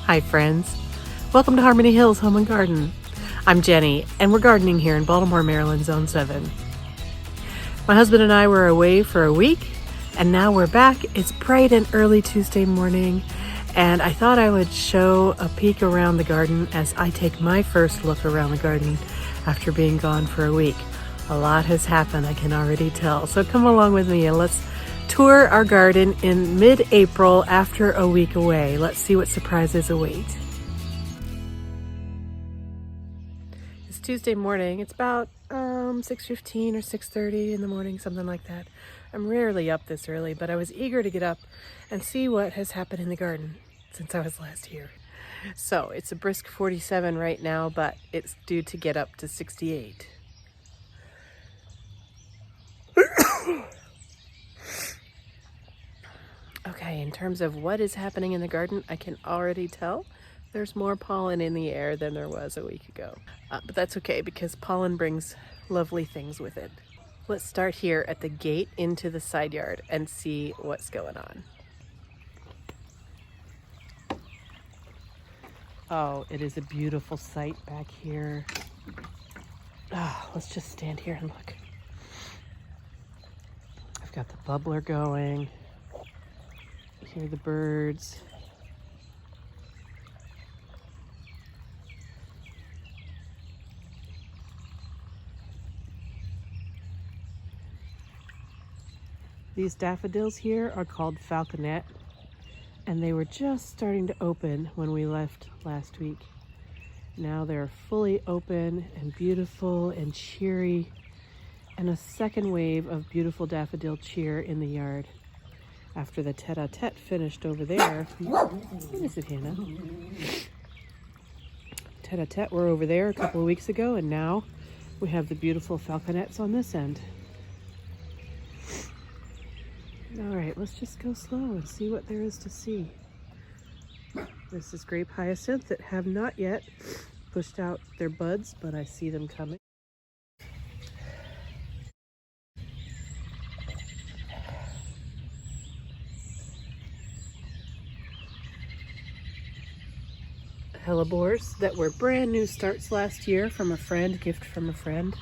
Hi friends, welcome to Harmony Hills Home and Garden. I'm Jenny and we're gardening here in Baltimore, Maryland, Zone 7. My husband and I were away for a week and now we're back. It's bright and early Tuesday morning and I thought I would show a peek around the garden as I take my first look around the garden after being gone for a week. A lot has happened, I can already tell. So come along with me and let's tour our garden in mid-April after a week away. Let's see what surprises await. It's Tuesday morning. It's about 6:15 or 6:30 in the morning, something like that. I'm rarely up this early, but I was eager to get up and see what has happened in the garden since I was last here. So it's a brisk 47 right now, but it's due to get up to 68. Okay, in terms of what is happening in the garden, I can already tell there's more pollen in the air than there was a week ago. But that's okay because pollen brings lovely things with it. Let's start here at the gate into the side yard and see what's going on. Oh, it is a beautiful sight back here. Let's just stand here and look. I've got the bubbler going. Hear the birds. These daffodils here are called falconet, and they were just starting to open when we left last week. Now they're fully open and beautiful and cheery, and a second wave of beautiful daffodil cheer in the yard. After the tete-a-tete finished over there. What is it, Hannah? Tete-a-tete were over there a couple of weeks ago, and now we have the beautiful falconets on this end. All right, let's just go slow and see what there is to see. This is grape hyacinth that have not yet pushed out their buds, but I see them coming. Hellebores that were brand new starts last year from a friend, gift from a friend.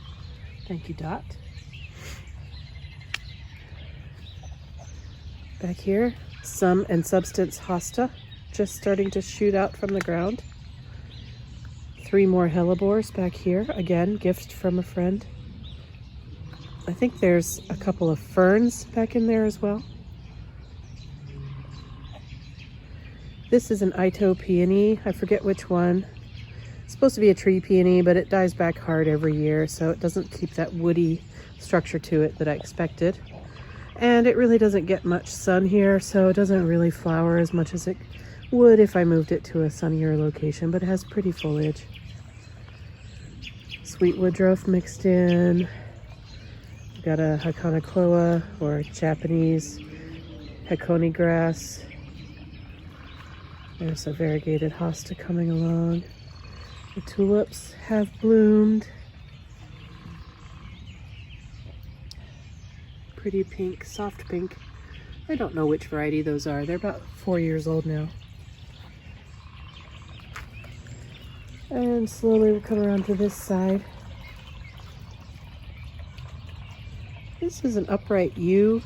Thank you, Dot. Back here, Sum and Substance Hosta just starting to shoot out from the ground. 3 more hellebores back here, again, gift from a friend. I think there's a couple of ferns back in there as well. This is an Ito peony. I forget which one. It's supposed to be a tree peony, but it dies back hard every year, so it doesn't keep that woody structure to it that I expected. And it really doesn't get much sun here, so it doesn't really flower as much as it would if I moved it to a sunnier location, but it has pretty foliage. Sweet woodruff mixed in. We've got a Hakonakloa, or Japanese Hakone grass. There's a variegated hosta coming along. The tulips have bloomed. Pretty pink, soft pink. I don't know which variety those are. They're about 4 years old now. And slowly we'll come around to this side. This is an upright yew.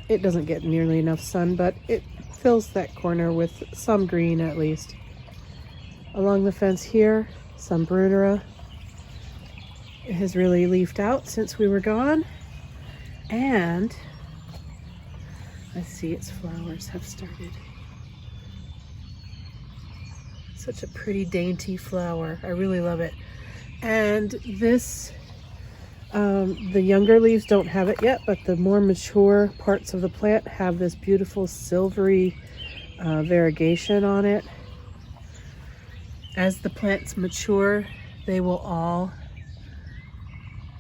It doesn't get nearly enough sun, but it fills that corner with some green at least. Along the fence here, some brunera. It has really leafed out since we were gone. And I see its flowers have started. Such a pretty dainty flower. I really love it. And this, the younger leaves don't have it yet, but the more mature parts of the plant have this beautiful silvery variegation on it. As the plants mature, they will all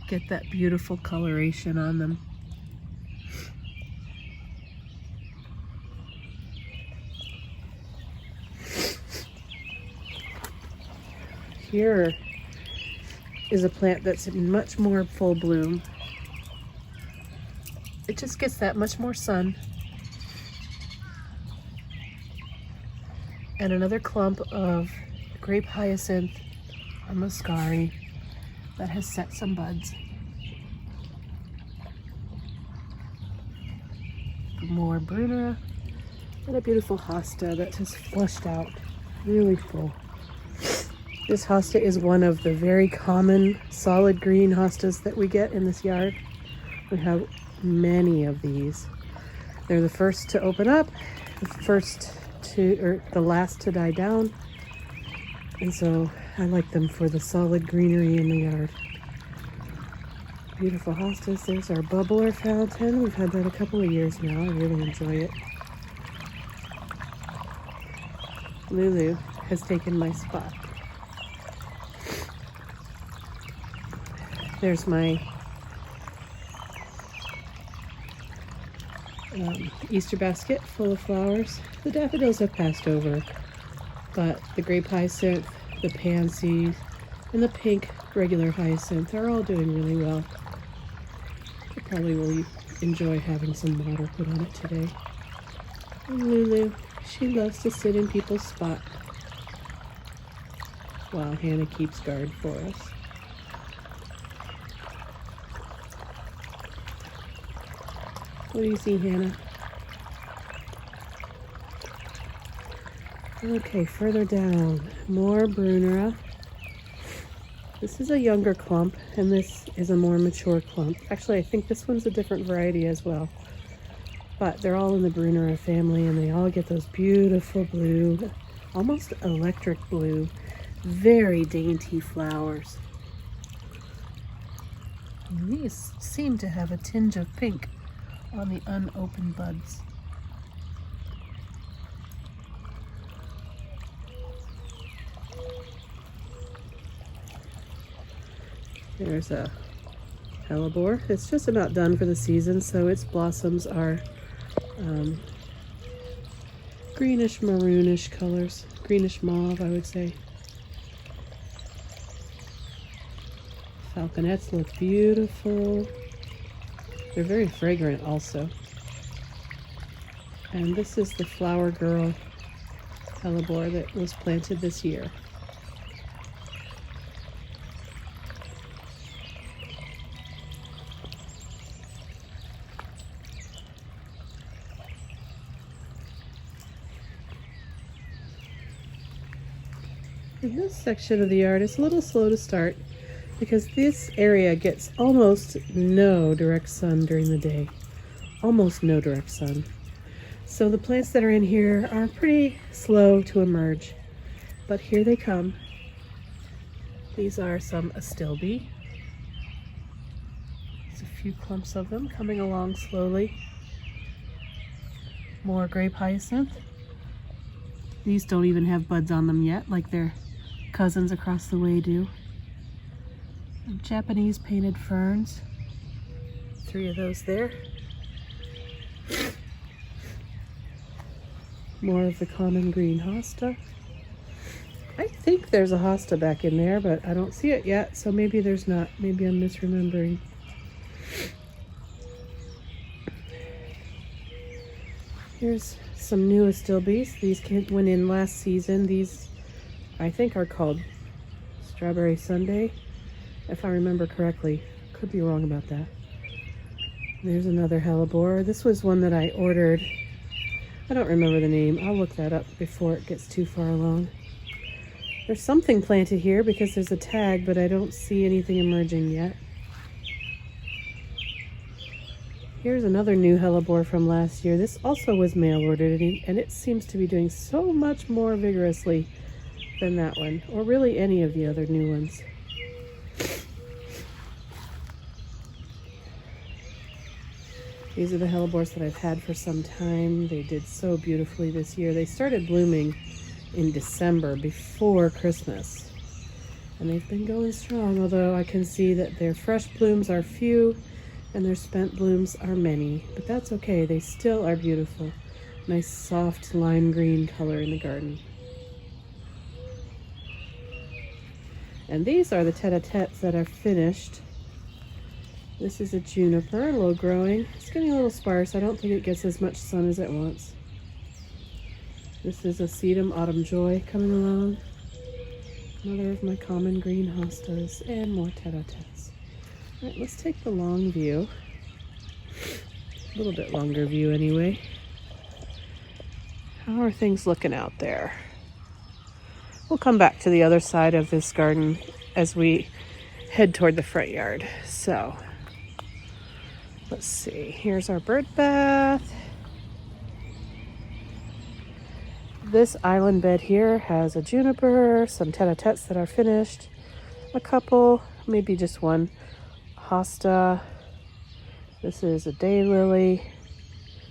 get that beautiful coloration on them. Here is a plant that's in much more full bloom. It just gets that much more sun. And another clump of grape hyacinth or muscari that has set some buds. More brunera and a beautiful hosta that has flushed out, really full. This hosta is one of the very common solid green hostas that we get in this yard. We have many of these. They're the first to open up, the last to die down. And so I like them for the solid greenery in the yard. Beautiful hostas. There's our bubbler fountain. We've had that a couple of years now. I really enjoy it. Lulu has taken my spot. There's my Easter basket full of flowers. The daffodils have passed over, but the grape hyacinth, the pansies, and the pink regular hyacinth are all doing really well. I probably will enjoy having some water put on it today. And Lulu, she loves to sit in people's spot while Hannah keeps guard for us. What do you see, Hannah? Okay, further down, more brunera. This is a younger clump, and this is a more mature clump. Actually, I think this one's a different variety as well. But they're all in the brunera family, and they all get those beautiful blue, almost electric blue, very dainty flowers. And these seem to have a tinge of pink on the unopened buds. There's a hellebore. It's just about done for the season, so its blossoms are greenish maroonish colors, greenish mauve, I would say. Falconets look beautiful. They're very fragrant also. And this is the Flower Girl hellebore that was planted this year. In this section of the yard, it's a little slow to start because this area gets almost no direct sun during the day. Almost no direct sun. So the plants that are in here are pretty slow to emerge, but here they come. These are some astilbe. There's a few clumps of them coming along slowly. More grape hyacinth. These don't even have buds on them yet, like their cousins across the way do. Japanese painted ferns. 3 of those there. More of the common green hosta. I think there's a hosta back in there, but I don't see it yet, so maybe there's not. Maybe I'm misremembering. Here's some new astilbes. These went in last season. These, I think, are called Strawberry Sundae, if I remember correctly. Could be wrong about that. There's another hellebore. This was one that I ordered. I don't remember the name. I'll look that up before it gets too far along. There's something planted here because there's a tag, but I don't see anything emerging yet. Here's another new hellebore from last year. This also was mail ordered, and it seems to be doing so much more vigorously than that one, or really any of the other new ones. These are the hellebores that I've had for some time. They did so beautifully this year. They started blooming in December before Christmas, and they've been going strong, although I can see that their fresh blooms are few and their spent blooms are many, but that's okay. They still are beautiful. Nice soft lime green color in the garden. And these are the tete-a-tetes that are finished. This is a juniper, low growing. It's getting a little sparse. I don't think it gets as much sun as it wants. This is a sedum autumn joy coming along. Another of my common green hostas and more tete-a-tetes. All right, let's take the long view. A little bit longer view anyway. How are things looking out there? We'll come back to the other side of this garden as we head toward the front yard. So let's see. Here's our bird bath. This island bed here has a juniper, some tete-a-tetes that are finished, a couple, maybe just one hosta. This is a daylily,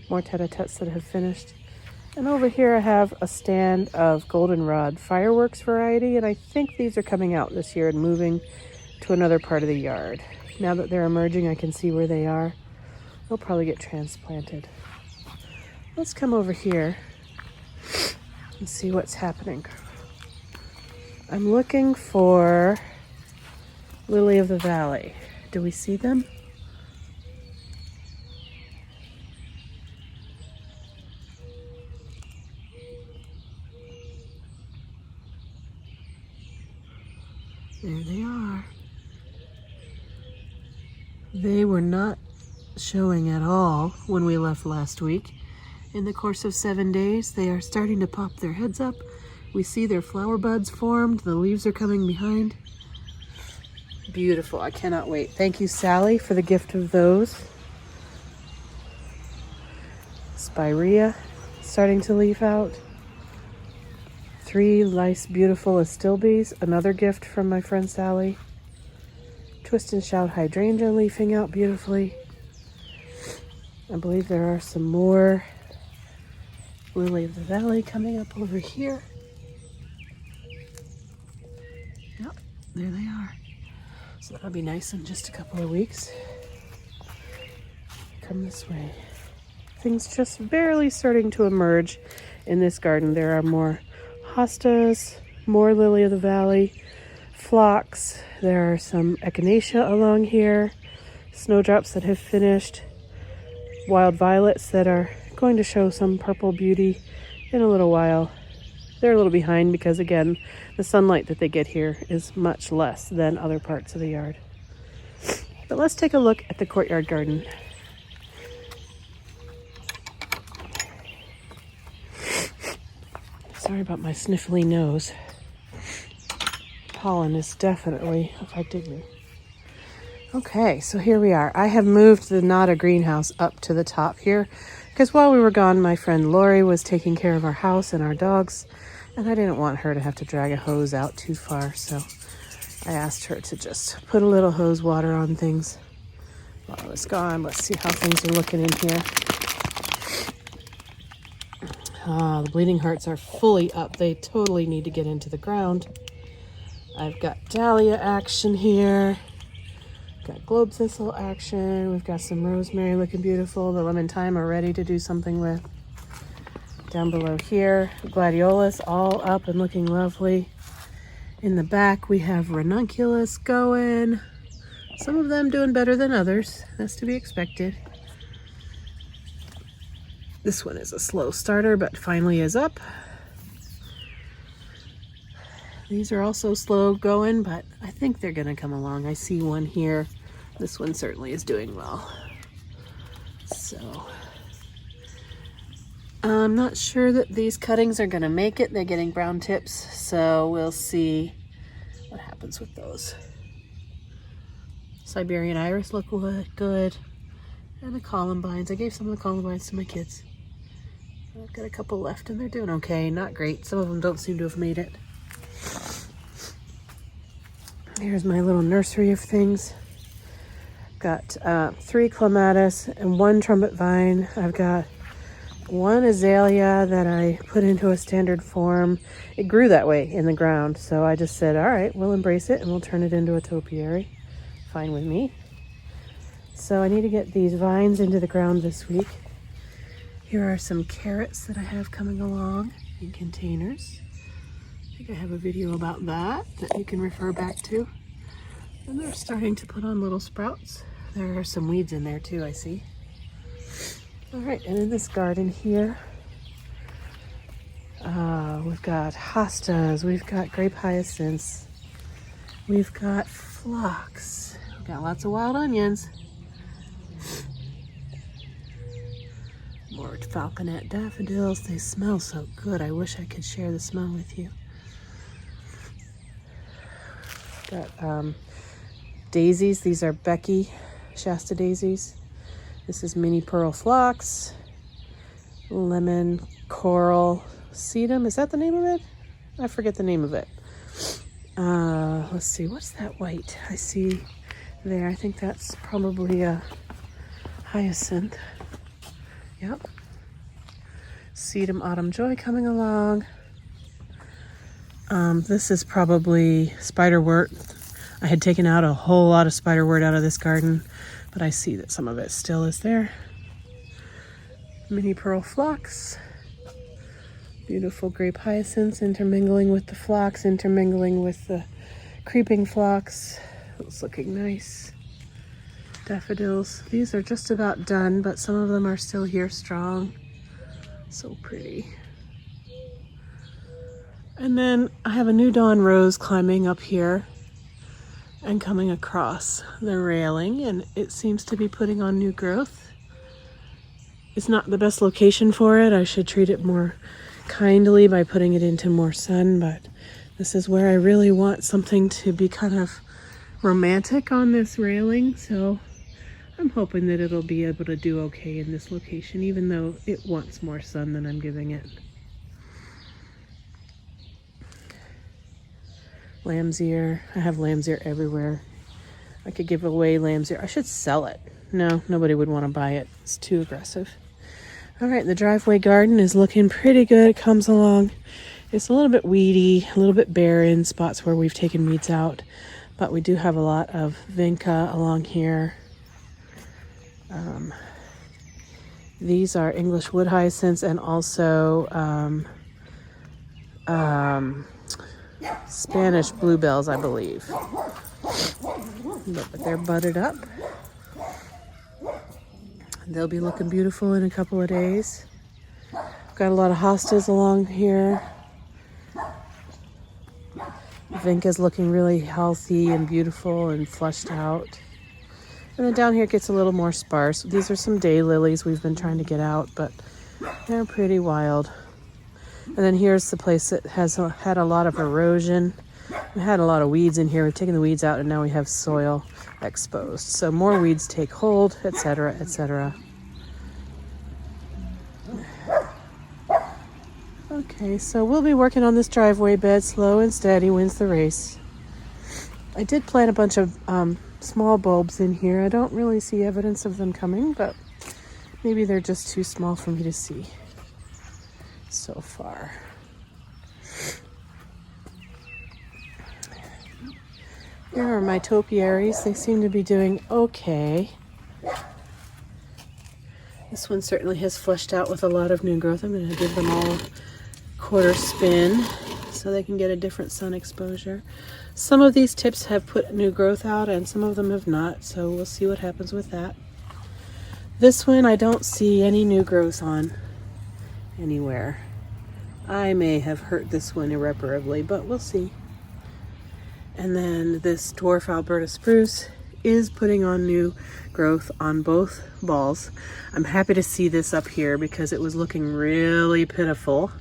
more tete-a-tetes that have finished. And over here I have a stand of goldenrod fireworks variety, and I think these are coming out this year and moving to another part of the yard. Now that they're emerging, I can see where they are. They'll probably get transplanted. Let's come over here and see what's happening. I'm looking for lily of the valley. Do we see them? There they are. They were not showing at all when we left last week. In the course of 7 days, they are starting to pop their heads up. We see their flower buds formed. The leaves are coming behind. Beautiful. I cannot wait. Thank you, Sally, for the gift of those. Spirea starting to leaf out. 3 nice, beautiful astilbes. Another gift from my friend Sally. Twist and shout hydrangea leafing out beautifully. I believe there are some more lily of the valley coming up over here. Yep, there they are. So that'll be nice in just a couple of weeks. Come this way. Things just barely starting to emerge in this garden. There are more hostas, more lily of the valley, phlox. There are some echinacea along here, snowdrops that have finished, wild violets that are going to show some purple beauty in a little while. They're a little behind because, again, the sunlight that they get here is much less than other parts of the yard. But let's take a look at the courtyard garden. Sorry about my sniffly nose. Pollen is definitely affecting me. Okay, so here we are. I have moved the Nada greenhouse up to the top here because while we were gone, my friend Lori was taking care of our house and our dogs, and I didn't want her to have to drag a hose out too far, so I asked her to just put a little hose water on things while I was gone. Let's see how things are looking in here. The bleeding hearts are fully up. They totally need to get into the ground. I've got dahlia action here. Got globe thistle action. We've got some rosemary looking beautiful. The lemon thyme are ready to do something with. Down below here, gladiolus all up and looking lovely. In the back, we have ranunculus going. Some of them doing better than others. That's to be expected. This one is a slow starter, but finally is up. These are also slow going, but I think they're gonna come along. I see one here. This one certainly is doing well. So, I'm not sure that these cuttings are gonna make it. They're getting brown tips, so we'll see what happens with those. Siberian iris look good. And the columbines. I gave some of the columbines to my kids. I've got a couple left and they're doing okay. Not great. Some of them don't seem to have made it. Here's my little nursery of things. Got 3 clematis and 1 trumpet vine. I've got 1 azalea that I put into a standard form. It grew that way in the ground, so I just said, all right, we'll embrace it and we'll turn it into a topiary. Fine with me. So I need to get these vines into the ground this week. Here are some carrots that I have coming along in containers. I think I have a video about that you can refer back to. And they're starting to put on little sprouts. There are some weeds in there too, I see. All right, and in this garden here, We've got hostas, we've got grape hyacinths, we've got phlox, we've got lots of wild onions, more falconet daffodils. They smell so good. I wish I could share the smell with you. Got daisies. These are Becky Shasta daisies. This is mini pearl phlox, lemon coral sedum. Is that the name of it? I forget the name of it. Let's see, what's that white I see there? I think that's probably a hyacinth. Yep. Sedum autumn joy coming along. This is probably spiderwort. I had taken out a whole lot of spiderwort out of this garden, but I see that some of it still is there. Mini pearl phlox. Beautiful grape hyacinths intermingling with the phlox, intermingling with the creeping phlox. It's looking nice. Daffodils. These are just about done, but some of them are still here strong. So pretty. And then I have a new dawn rose climbing up here and coming across the railing, and it seems to be putting on new growth. It's not the best location for it. I should treat it more kindly by putting it into more sun, but this is where I really want something to be kind of romantic on this railing, so I'm hoping that it'll be able to do okay in this location, even though it wants more sun than I'm giving it. Lamb's ear. I have lamb's ear everywhere. I could give away lamb's ear. I should sell it. No, nobody would want to buy it. It's too aggressive. All right, the driveway garden is looking pretty good. It comes along. It's a little bit weedy, a little bit barren, spots where we've taken weeds out, but we do have a lot of vinca along here. These are English wood hyacinths and also Spanish bluebells, I believe. But they're budded up. They'll be looking beautiful in a couple of days. Got a lot of hostas along here. Vinca's looking really healthy and beautiful and flushed out. And then down here it gets a little more sparse. These are some daylilies we've been trying to get out, but they're pretty wild. And then here's the place that has had a lot of erosion. We had a lot of weeds in here. We've taken the weeds out and now we have soil exposed. So more weeds take hold, etc., etc. Okay, so we'll be working on this driveway bed. Slow and steady wins the race. I did plant a bunch of small bulbs in here. I don't really see evidence of them coming, but maybe they're just too small for me to see so far. Here are my topiaries. They seem to be doing okay. This one certainly has flushed out with a lot of new growth. I'm going to give them all a quarter spin so they can get a different sun exposure. Some of these tips have put new growth out and some of them have not, so we'll see what happens with that. This one I don't see any new growth on anywhere. I may have hurt this one irreparably, but we'll see. And then this dwarf Alberta spruce is putting on new growth on both balls. I'm happy to see this up here because it was looking really pitiful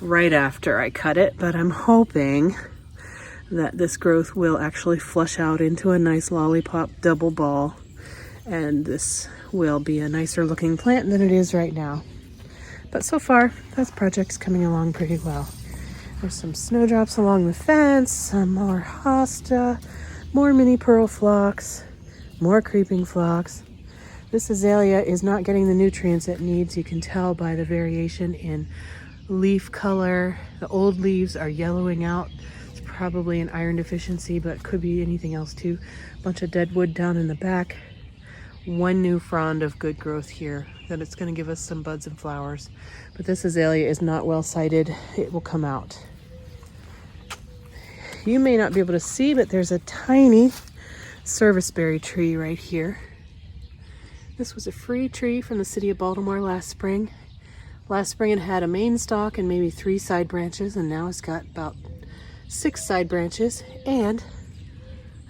right after I cut it, but I'm hoping that this growth will actually flush out into a nice lollipop double ball, and this will be a nicer looking plant than it is right now. But so far, that project's coming along pretty well. There's some snowdrops along the fence, some more hosta, more mini pearl phlox, more creeping phlox. This azalea is not getting the nutrients it needs. You can tell by the variation in leaf color. The old leaves are yellowing out. It's probably an iron deficiency, but it could be anything else too. A bunch of dead wood down in the back. One new frond of good growth here that it's going to give us some buds and flowers. But this azalea is not well sighted. It will come out. You may not be able to see, but there's a tiny serviceberry tree right here. This was a free tree from the city of Baltimore last spring. Last spring it had a main stalk and maybe 3 side branches, and now it's got about 6 side branches and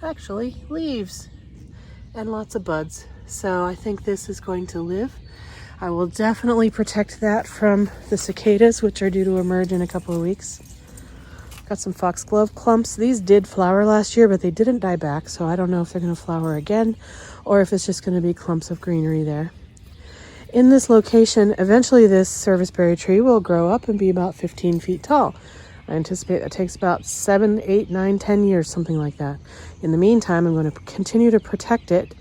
actually leaves and lots of buds. So I think this is going to live. I will definitely protect that from the cicadas, which are due to emerge in a couple of weeks. Got some foxglove clumps. These did flower last year, but they didn't die back, so I don't know if they're going to flower again or if it's just going to be clumps of greenery there. In this location, eventually this serviceberry tree will grow up and be about 15 feet tall. I anticipate it takes about 7, 8, 9, 10 years, something like that. In the meantime, I'm going to continue to protect it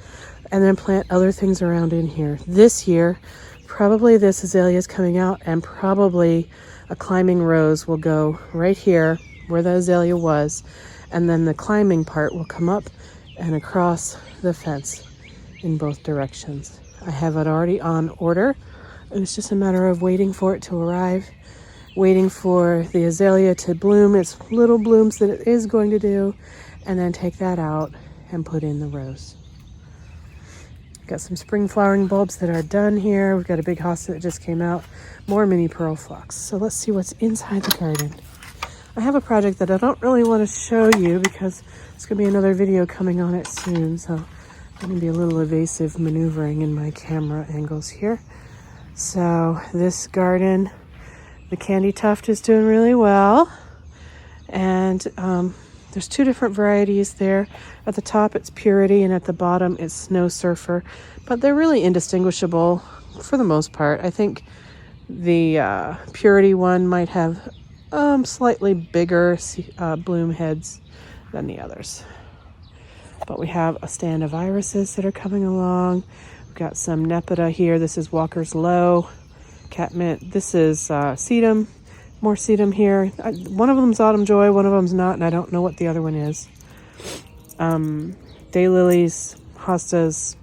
and then plant other things around in here. This year, probably this azalea is coming out, and probably a climbing rose will go right here where the azalea was, and then the climbing part will come up and across the fence in both directions. I have it already on order. It's just a matter of waiting for it to arrive, waiting for the azalea to bloom its little blooms that it is going to do, and then take that out and put in the rose. Got some spring flowering bulbs that are done here. We've got a big hosta that just came out, more mini pearl phlox. So let's see what's inside the garden. I have a project that I don't really want to show you because there's going to be another video coming on it soon, so I'm going to be a little evasive maneuvering in my camera angles here. So this garden, the candy tuft is doing really well, and there's 2 different varieties there. At the top it's Purity, and at the bottom it's Snow Surfer, but they're really indistinguishable for the most part. I think the Purity one might have slightly bigger bloom heads than the others. But we have a stand of irises that are coming along. We've got some Nepeta here. This is Walker's Low, catmint. This is sedum. More sedum here. One of them's Autumn Joy, one of them's not, and I don't know what the other one is. Daylilies, hostas.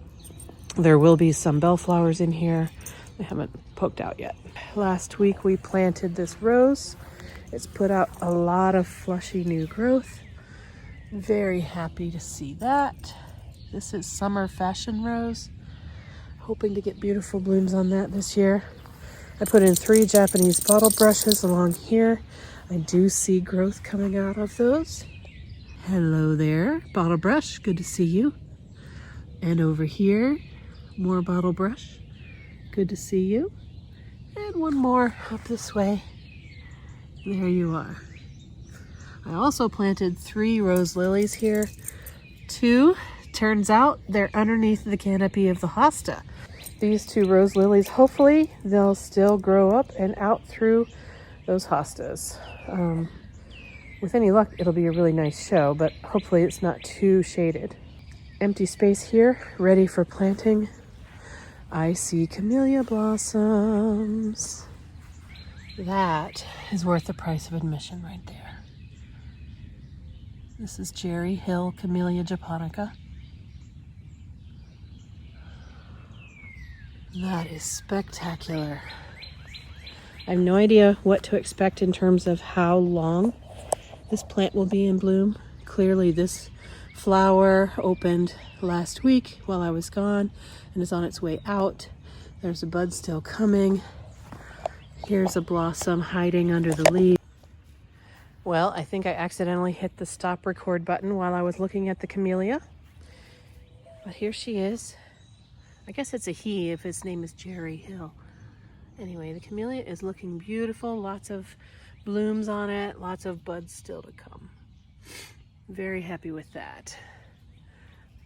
There will be some bellflowers in here. They haven't poked out yet. Last week we planted this rose. It's put out a lot of flushy new growth. Very happy to see that. This is Summer Fashion Rose. Hoping to get beautiful blooms on that this year. I put in 3 Japanese bottle brushes along here. I do see growth coming out of those. Hello there, bottle brush, good to see you. And over here, more bottle brush, good to see you. And one more up this way. There you are. I also planted 3 rose lilies here. 2, turns out they're underneath the canopy of the hosta. These 2 rose lilies, hopefully they'll still grow up and out through those hostas. With any luck, it'll be a really nice show, but hopefully it's not too shaded. Empty space here, ready for planting. I see camellia blossoms. That is worth the price of admission right there. This is Jerry Hill Camellia japonica. That is spectacular. I have no idea what to expect in terms of how long this plant will be in bloom. Clearly this flower opened last week while I was gone and is on its way out. There's a bud still coming. Here's a blossom hiding under the leaves. Well, I think I accidentally hit the stop record button while I was looking at the camellia. But here she is. I guess it's a he if his name is Jerry Hill. Anyway, the camellia is looking beautiful. Lots of blooms on it. Lots of buds still to come. Very happy with that.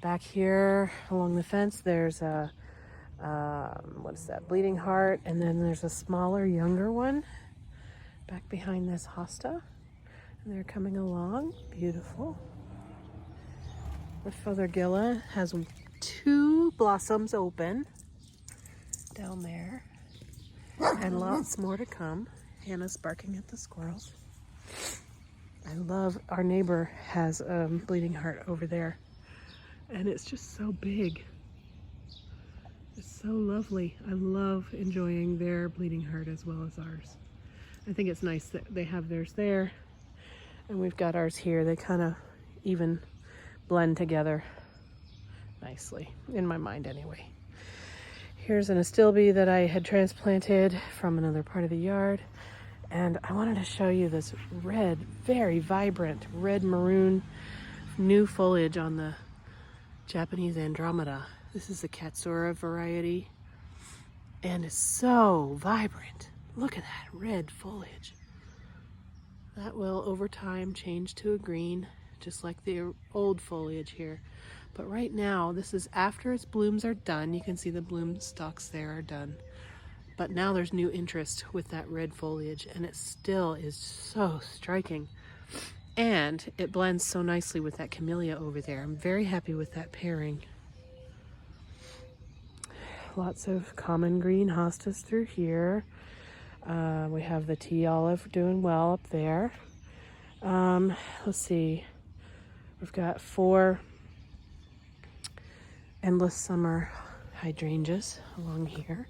Back here along the fence, there's a, what is that, bleeding heart. And then there's a smaller, younger one back behind this hosta. And they're coming along. Beautiful. The Fothergilla has 2 blossoms open down there, and lots more to come. Hannah's barking at the squirrels. I love, our neighbor has a bleeding heart over there, and it's just so big. It's so lovely. I love enjoying their bleeding heart as well as ours. I think it's nice that they have theirs there, and we've got ours here. They kind of even blend together nicely, in my mind anyway. Here's an astilbe that I had transplanted from another part of the yard. And I wanted to show you this red, very vibrant red maroon new foliage on the Japanese Andromeda. This is the Katsura variety. And it's so vibrant. Look at that red foliage. That will over time change to a green, just like the old foliage here. But right now, this is after its blooms are done. You can see the bloom stalks there are done. But now there's new interest with that red foliage, and it still is so striking. And it blends so nicely with that camellia over there. I'm very happy with that pairing. Lots of common green hostas through here. We have the tea olive doing well up there. Let's see. We've got 4 endless summer hydrangeas along here.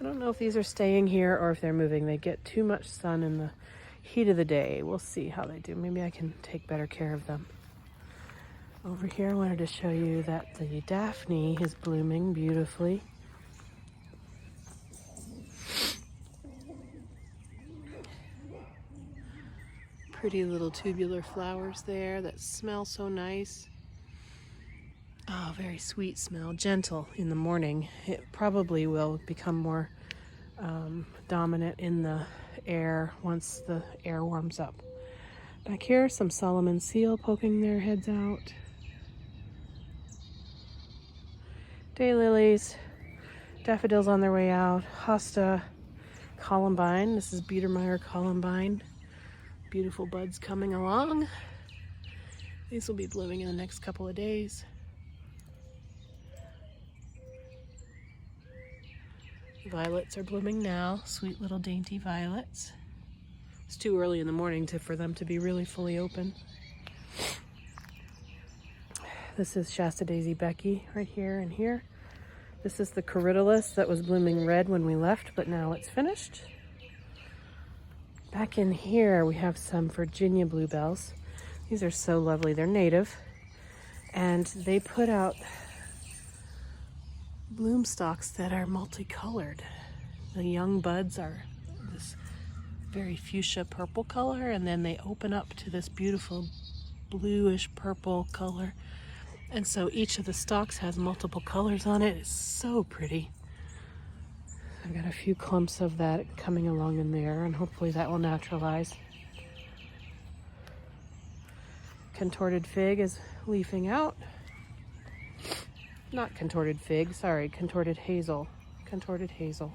I don't know if these are staying here or if they're moving. They get too much sun in the heat of the day. We'll see how they do. Maybe I can take better care of them. Over here, I wanted to show you that the Daphne is blooming beautifully. Pretty little tubular flowers there that smell so nice. Oh, very sweet smell, gentle in the morning. It probably will become more dominant in the air once the air warms up. Back here, some Solomon seal poking their heads out. Daylilies, daffodils on their way out, hosta, columbine. This is Biedermeier columbine. Beautiful buds coming along. These will be blooming in the next couple of days. Violets are blooming now, sweet little dainty violets. It's too early in the morning for them to be really fully open. This is Shasta Daisy Becky right here and here. This is the Corydalus that was blooming red when we left, but now it's finished. Back in here we have some Virginia bluebells. These are so lovely. They're native, and they put out bloom stalks that are multicolored. The young buds are this very fuchsia purple color, and then they open up to this beautiful bluish purple color. And so each of the stalks has multiple colors on it. It's so pretty. I've got a few clumps of that coming along in there, and hopefully that will naturalize. Contorted fig is leafing out. Not contorted fig, sorry, contorted hazel. Contorted hazel.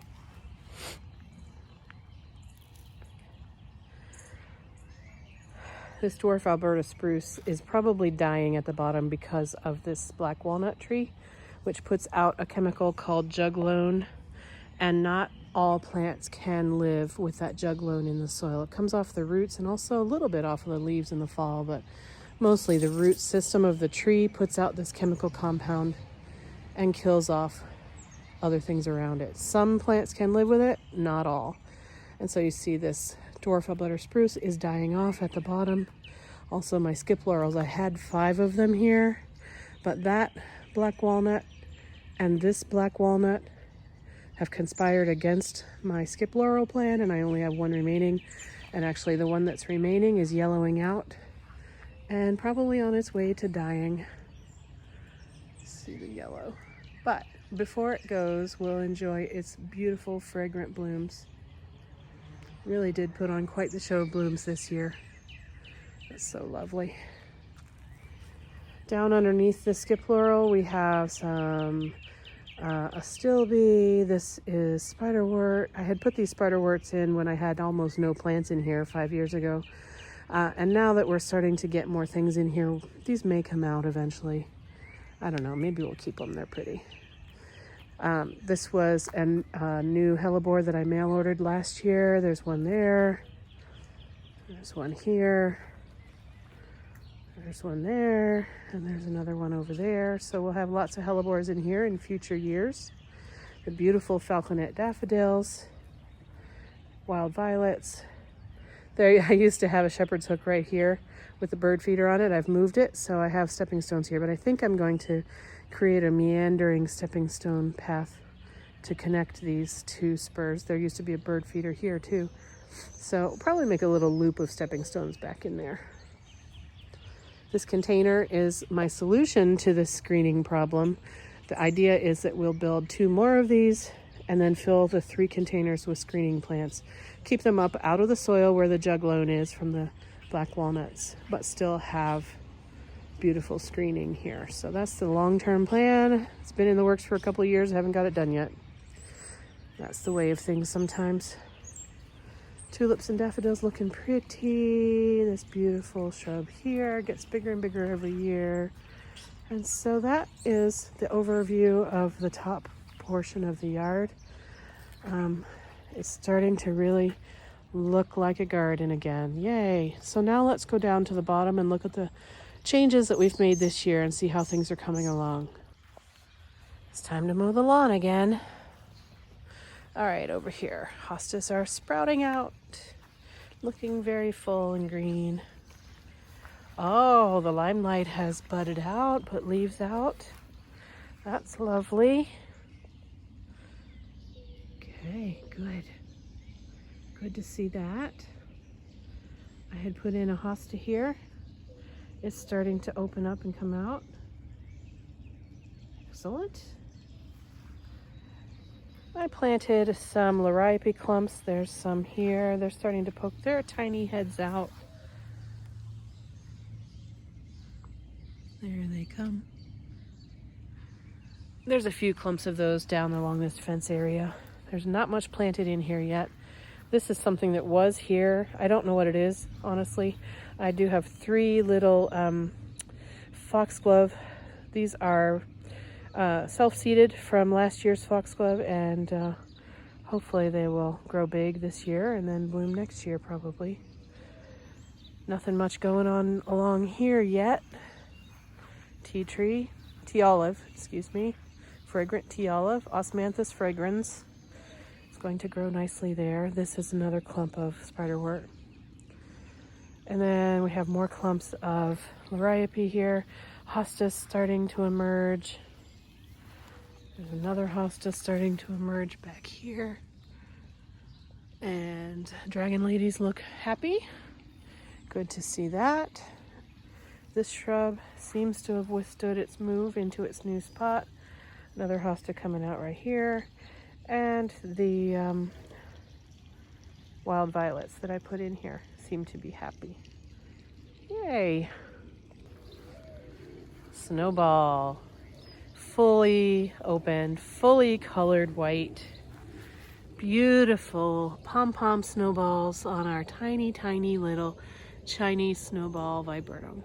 This dwarf Alberta spruce is probably dying at the bottom because of this black walnut tree, which puts out a chemical called juglone, and not all plants can live with that juglone in the soil. It comes off the roots and also a little bit off of the leaves in the fall, but mostly the root system of the tree puts out this chemical compound and kills off other things around it. Some plants can live with it, not all. And so you see this dwarf Alberta spruce is dying off at the bottom. Also my skip laurels, I had 5 of them here, but that black walnut and this black walnut have conspired against my skip laurel plan, and I only have 1 remaining. And actually the one that's remaining is yellowing out and probably on its way to dying. See the yellow. But before it goes, we'll enjoy its beautiful fragrant blooms. Really did put on quite the show of blooms this year. It's so lovely. Down underneath the skip laurel, we have some astilbe. This is spiderwort. I had put these spiderworts in when I had almost no plants in here 5 years ago. And now that we're starting to get more things in here, these may come out eventually. I don't know, maybe we'll keep them. They're pretty. This was a new hellebore that I mail ordered last year. There's one there. There's one here. There's one there. And there's another one over there. So we'll have lots of hellebores in here in future years. The beautiful falconet daffodils. Wild violets. There, I used to have a shepherd's hook right here with the bird feeder on it. I've moved it, so I have stepping stones here, but I think I'm going to create a meandering stepping stone path to connect these two spurs. There used to be a bird feeder here too. So probably make a little loop of stepping stones back in there. This container is my solution to this screening problem. The idea is that we'll build 2 more of these and then fill the 3 containers with screening plants. Keep them up out of the soil where the juglone is from the black walnuts, but still have beautiful screening here. So that's the long-term plan. It's been in the works for a couple of years. I haven't got it done yet. That's the way of things sometimes. Tulips and daffodils looking pretty. This beautiful shrub here gets bigger and bigger every year. And so that is the overview of the top portion of the yard. It's starting to really look like a garden again. Yay. So now let's go down to the bottom and look at the changes that we've made this year and see how things are coming along. It's time to mow the lawn again. All right, over here, hostas are sprouting out, looking very full and green. Oh, the limelight has budded out, put leaves out. That's lovely. Okay, good. Good to see that. I had put in a hosta here. It's starting to open up and come out. Excellent. I planted some liriope clumps. There's some here. They're starting to poke their tiny heads out. There they come. There's a few clumps of those down along this fence area. There's not much planted in here yet. This is something that was here. I don't know what it is, honestly. I do have 3 little foxglove. These are self-seeded from last year's foxglove, and hopefully they will grow big this year and then bloom next year probably. Nothing much going on along here yet. Tea olive, fragrant tea olive, Osmanthus fragrans. It's going to grow nicely there. This is another clump of spiderwort. And then we have more clumps of liriope here. Hostas starting to emerge. There's another hosta starting to emerge back here. And dragon ladies look happy. Good to see that. This shrub seems to have withstood its move into its new spot. Another hosta coming out right here. And the wild violets that I put in here seem to be happy. Yay! Snowball. Fully opened, fully colored white. Beautiful pom-pom snowballs on our tiny, tiny little Chinese snowball viburnum.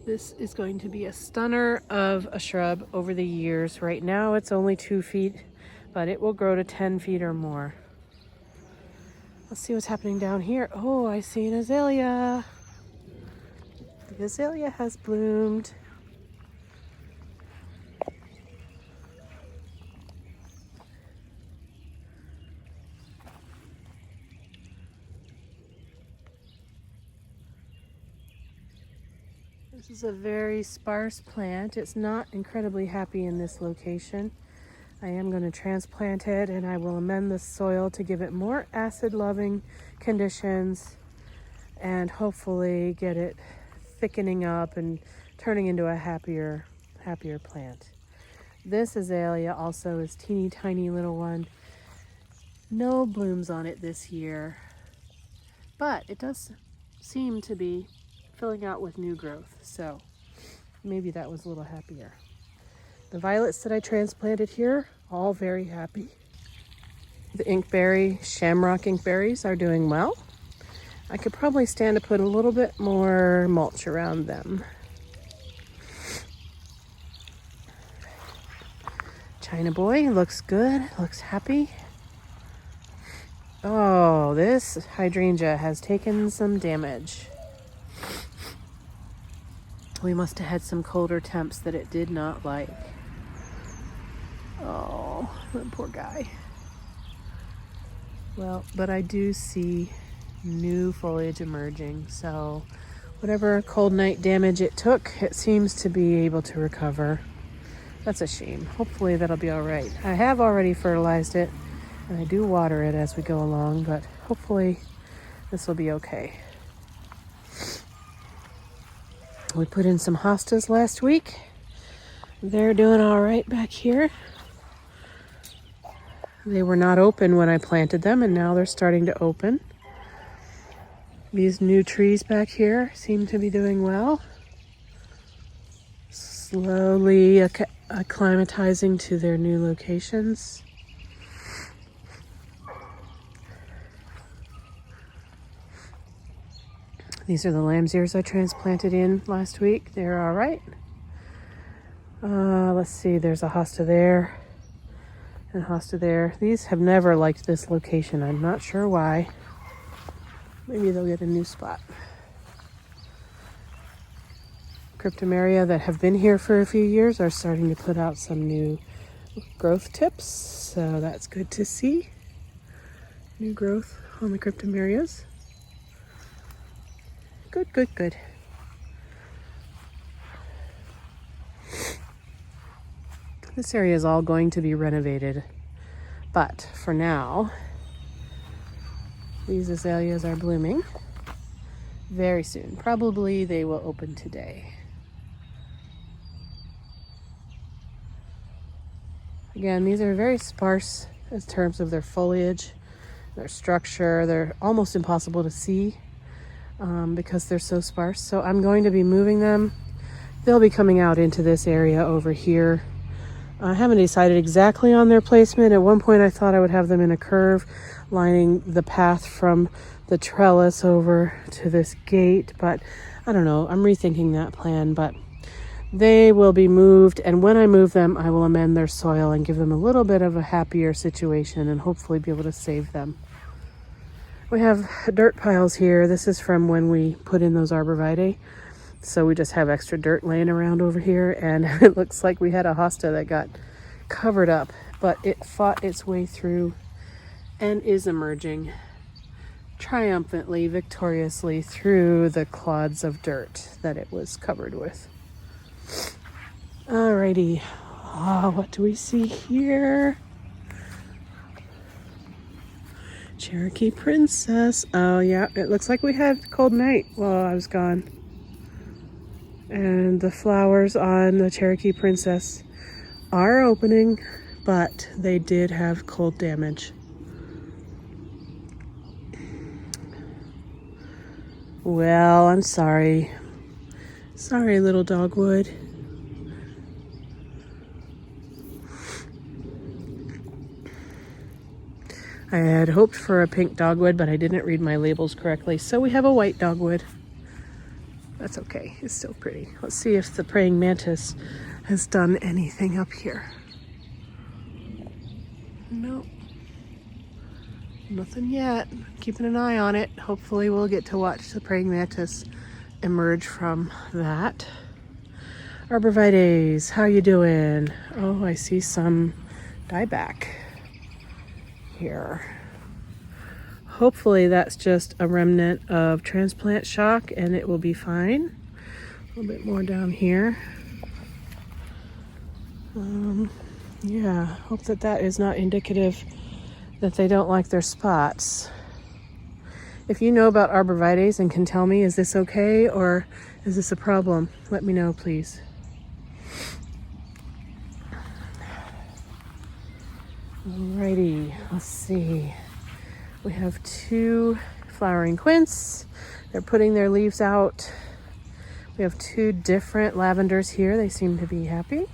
This is going to be a stunner of a shrub over the years. Right now it's only 2 feet, but it will grow to 10 feet or more. Let's see what's happening down here. Oh, I see an azalea. The azalea has bloomed. This is a very sparse plant. It's not incredibly happy in this location. I am going to transplant it, and I will amend the soil to give it more acid-loving conditions and hopefully get it thickening up and turning into a happier plant. This azalea also is teeny tiny little one. No blooms on it this year, but it does seem to be filling out with new growth, so maybe that was a little happier. The violets that I transplanted here, all very happy. The inkberry, shamrock inkberries are doing well. I could probably stand to put a little bit more mulch around them. China boy looks good, looks happy. Oh, this hydrangea has taken some damage. We must have had some colder temps that it did not like. Oh, that poor guy. Well, but I do see new foliage emerging, so whatever cold night damage it took, it seems to be able to recover. That's a shame. Hopefully that'll be all right. I have already fertilized it, and I do water it as we go along, but hopefully this will be okay. We put in some hostas last week. They're doing all right back here. They were not open when I planted them, and now they're starting to open. These new trees back here seem to be doing well. Slowly acclimatizing to their new locations. These are the lamb's ears I transplanted in last week. They're all right. Let's see, there's a hosta there and hosta there. These have never liked this location. I'm not sure why. Maybe they'll get a new spot. Cryptomeria that have been here for a few years are starting to put out some new growth tips, so that's good to see. New growth on the cryptomerias. Good, good, good. This area is all going to be renovated, but for now, these azaleas are blooming very soon. Probably they will open today. Again, these are very sparse in terms of their foliage, their structure. They're almost impossible to see because they're so sparse. So I'm going to be moving them. They'll be coming out into this area over here. I haven't decided exactly on their placement. At one point I thought I would have them in a curve lining the path from the trellis over to this gate, but I don't know. I'm rethinking that plan, but they will be moved, and when I move them, I will amend their soil and give them a little bit of a happier situation and hopefully be able to save them. We have dirt piles here. This is from when we put in those arborvitae. So we just have extra dirt laying around over here, and it looks like we had a hosta that got covered up, but it fought its way through and is emerging triumphantly, victoriously through the clods of dirt that it was covered with. Alrighty, what do we see here? Cherokee Princess. Oh yeah, it looks like we had a cold night while I was gone. And the flowers on the Cherokee Princess are opening, but they did have cold damage. Well, I'm sorry. Sorry, little dogwood. I had hoped for a pink dogwood, but I didn't read my labels correctly, so we have a white dogwood. That's okay, it's still pretty. Let's see if the praying mantis has done anything up here. Nope. Nothing yet. Keeping an eye on it. Hopefully we'll get to watch the praying mantis emerge from that. Arborvitaes, how you doing? Oh, I see some dieback here. Hopefully that's just a remnant of transplant shock and it will be fine. A little bit more down here. Yeah, hope that that is not indicative that they don't like their spots. If you know about arborvitaes and can tell me, is this okay or is this a problem? Let me know, please. Alrighty, let's see. We have 2 flowering quince. They're putting their leaves out. We have 2 different lavenders here. They seem to be happy.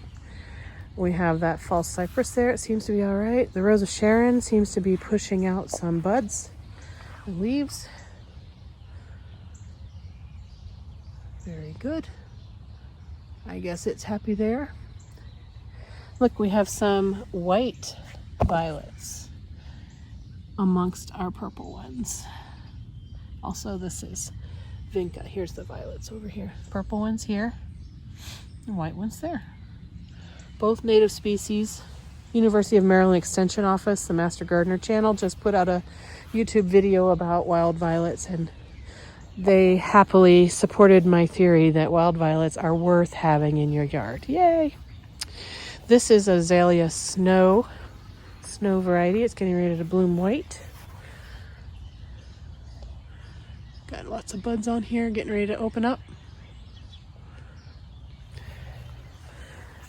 We have that false cypress there. It seems to be all right. The Rose of Sharon seems to be pushing out some buds and leaves. Very good. I guess it's happy there. Look, we have some white violets amongst our purple ones. Also, this is vinca. Here's the violets over here. Purple ones here and white ones there. Both native species. University of Maryland Extension Office, the Master Gardener channel, just put out a YouTube video about wild violets, and they happily supported my theory that wild violets are worth having in your yard. Yay! This is Azalea Snow variety. It's getting ready to bloom white. Got lots of buds on here, getting ready to open up.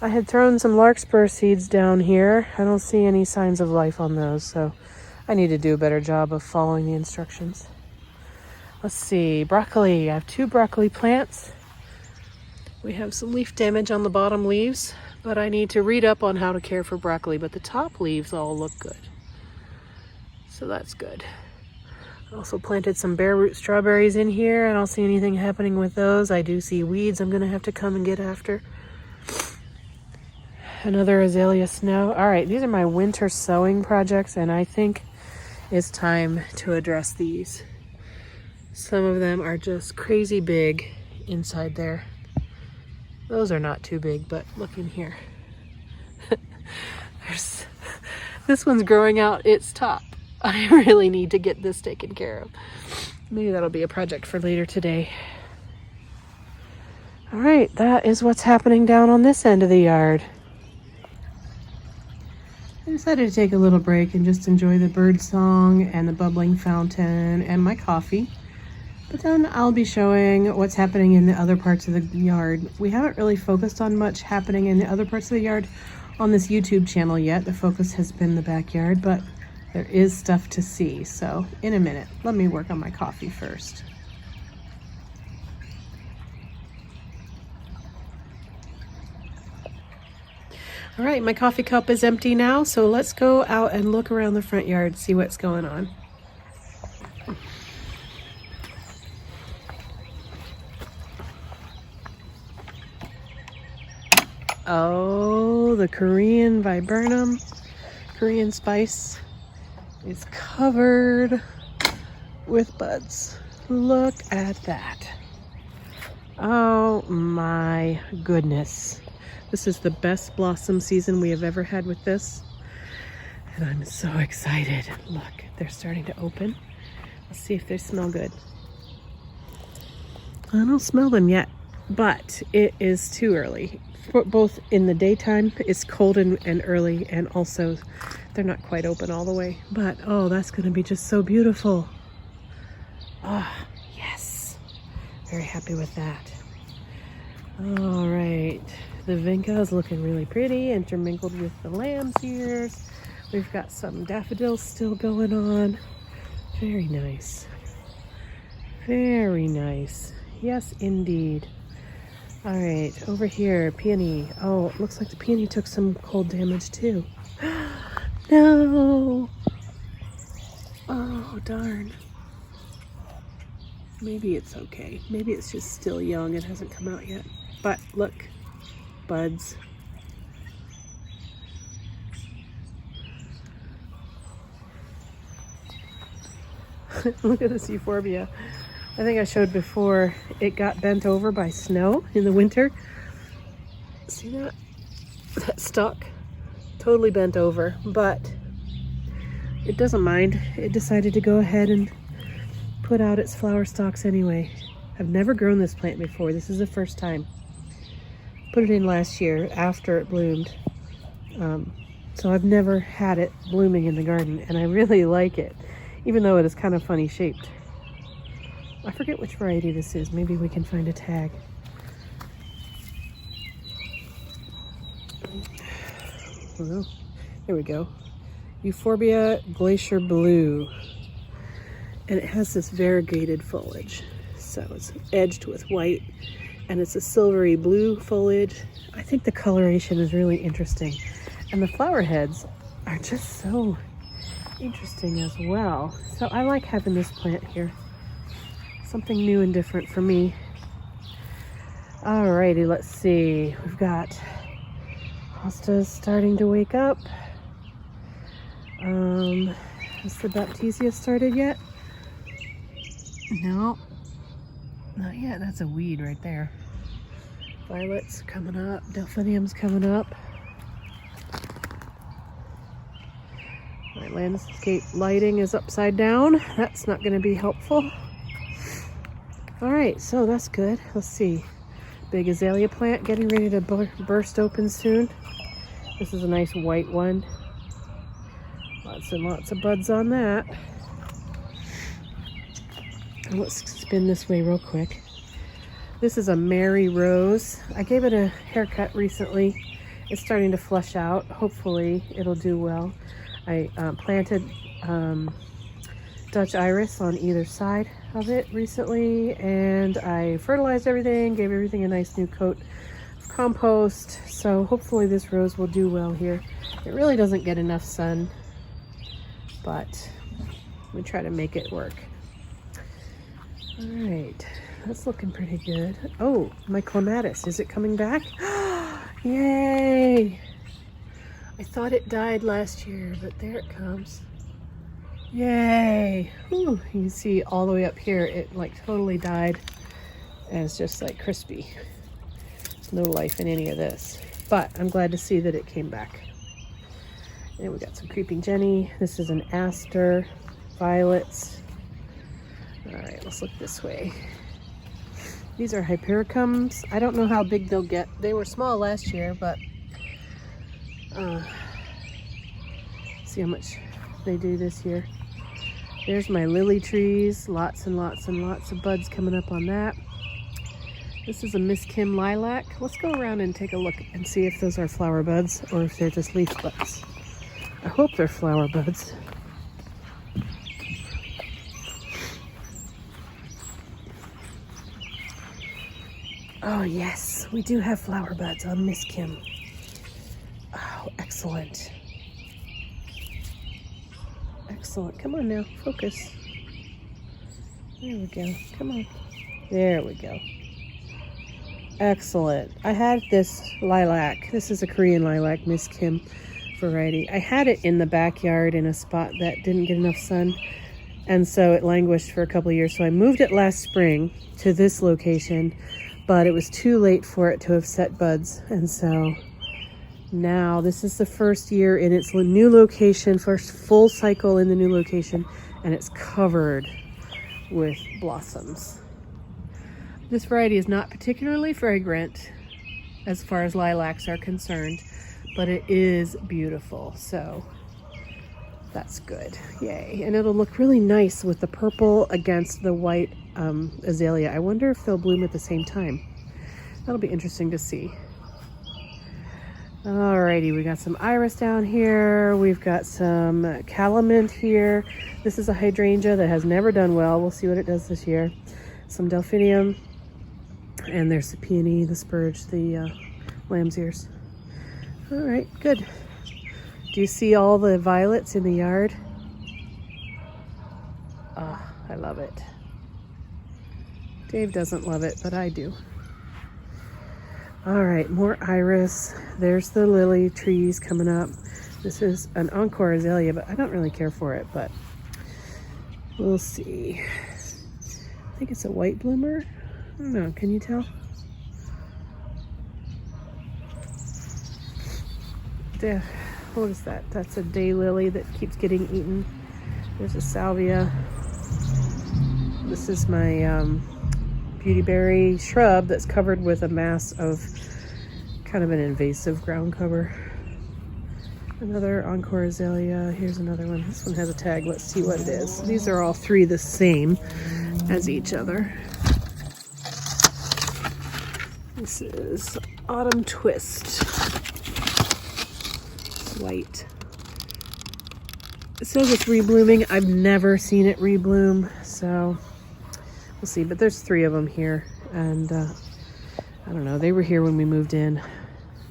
I had thrown some larkspur seeds down here. I don't see any signs of life on those, so I need to do a better job of following the instructions. Let's see, broccoli. I have 2 broccoli plants. We have some leaf damage on the bottom leaves, but I need to read up on how to care for broccoli, but the top leaves all look good. So that's good. I also planted some bare root strawberries in here. I don't see anything happening with those. I do see weeds I'm gonna have to come and get after. Another Azalea Snow. All right, these are my winter sowing projects, and I think it's time to address these. Some of them are just crazy big inside there. Those are not too big, but look in here. This one's growing out its top. I really need to get this taken care of. Maybe that'll be a project for later today. All right, that is what's happening down on this end of the yard. I decided to take a little break and just enjoy the bird song and the bubbling fountain and my coffee. But then I'll be showing what's happening in the other parts of the yard. We haven't really focused on much happening in the other parts of the yard on this YouTube channel yet. The focus has been the backyard, but there is stuff to see. So in a minute, let me work on my coffee first. All right, my coffee cup is empty now, so let's go out and look around the front yard, see what's going on. Oh, the Korean viburnum, Korean spice is covered with buds. Look at that. Oh my goodness. This is the best blossom season we have ever had with this. And I'm so excited. Look, they're starting to open. Let's see if they smell good. I don't smell them yet, but it is too early. Both in the daytime, it's cold and early, and also they're not quite open all the way. But oh, that's gonna be just so beautiful. Ah, oh, yes. Very happy with that. All right. The vinca is looking really pretty, intermingled with the lamb's ears. We've got some daffodils still going on. Very nice. Very nice. Yes, indeed. All right, over here, peony. Oh, it looks like the peony took some cold damage too. No. Oh, darn. Maybe it's okay. Maybe it's just still young. It hasn't come out yet. But look. Buds. Look at this euphorbia. I think I showed before, it got bent over by snow in the winter. See that? That stalk totally bent over, but it doesn't mind. It decided to go ahead and put out its flower stalks anyway. I've never grown this plant before. This is the first time. Put it in last year after it bloomed. So I've never had it blooming in the garden, and I really like it, even though it is kind of funny shaped. I forget which variety this is. Maybe we can find a tag. Oh, there we go. Euphorbia Glacier Blue. And it has this variegated foliage. So it's edged with white, and it's a silvery blue foliage. I think the coloration is really interesting. And the flower heads are just so interesting as well. So I like having this plant here. Something new and different for me. Alrighty, let's see. We've got hostas starting to wake up. Has the Baptisia started yet? No, not yet. That's a weed right there. Violets coming up, delphiniums coming up. My landscape lighting is upside down. That's not going to be helpful. All right, so that's good. Let's see. Big azalea plant getting ready to burst open soon. This is a nice white one. Lots and lots of buds on that. And let's spin this way real quick. This is a Mary Rose. I gave it a haircut recently. It's starting to flush out. Hopefully it'll do well. I planted Dutch iris on either side of it recently, and I fertilized everything, gave everything a nice new coat of compost. So hopefully this rose will do well here. It really doesn't get enough sun, but we try to make it work. All right, that's looking pretty good. Oh, my clematis, is it coming back? Yay! I thought it died last year, but there it comes. Yay! Whew. You can see all the way up here, it like totally died, and it's just like crispy. There's no life in any of this, but I'm glad to see that it came back. And we got some creeping Jenny. This is an aster, violets. All right, let's look this way. These are hypericums. I don't know how big they'll get. They were small last year, but see how much they do this year. There's my lily trees. Lots and lots and lots of buds coming up on that. This is a Miss Kim lilac. Let's go around and take a look and see if those are flower buds or if they're just leaf buds. I hope they're flower buds. Oh yes, we do have flower buds on Miss Kim. Oh, excellent. Excellent. Come on now, focus. There we go. Come on. There we go. Excellent. I had this lilac. This is a Korean lilac, Miss Kim variety. I had it in the backyard in a spot that didn't get enough sun, and so it languished for a couple of years. So I moved it last spring to this location, but it was too late for it to have set buds, and so now this is the first year in its new location, first full cycle in the new location, and it's covered with blossoms. This variety is not particularly fragrant as far as lilacs are concerned, but it is beautiful, so that's good. Yay. And it'll look really nice with the purple against the white azalea. I wonder if they'll bloom at the same time. That'll be interesting to see. Alrighty, we got some iris down here. We've got some calamint here. This is a hydrangea that has never done well. We'll see what it does this year. Some delphinium, and there's the peony, the spurge, the lamb's ears. All right, good. Do you see all the violets in the yard? Ah, I love it. Dave doesn't love it, but I do. All right, more iris. There's the lily trees coming up. This is an encore azalea, but I don't really care for it, but we'll see. I think it's a white bloomer. I don't know, can you tell? There, what is that? That's a daylily that keeps getting eaten. There's a salvia. This is my beautyberry shrub that's covered with a mass of kind of an invasive ground cover. Another encore azalea. Here's another one. This one has a tag. Let's see what it is. These are all three the same as each other. This is Autumn Twist. White. It says it's reblooming. I've never seen it rebloom, so we'll see. But there's three of them here, and I don't know. They were here when we moved in.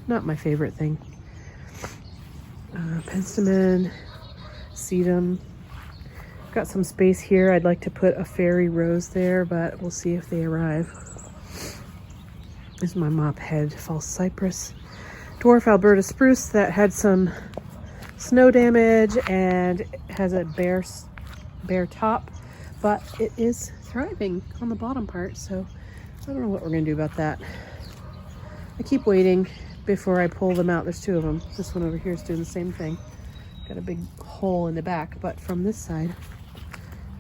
Not my favorite thing. Penstemon, sedum. Got some space here. I'd like to put a fairy rose there, but we'll see if they arrive. This is my mop head, false cypress. Dwarf Alberta spruce that had some snow damage and has a bare top, but it is thriving on the bottom part, so I don't know what we're gonna do about that. I keep waiting before I pull them out. There's two of them. This one over here is doing the same thing. Got a big hole in the back, but from this side,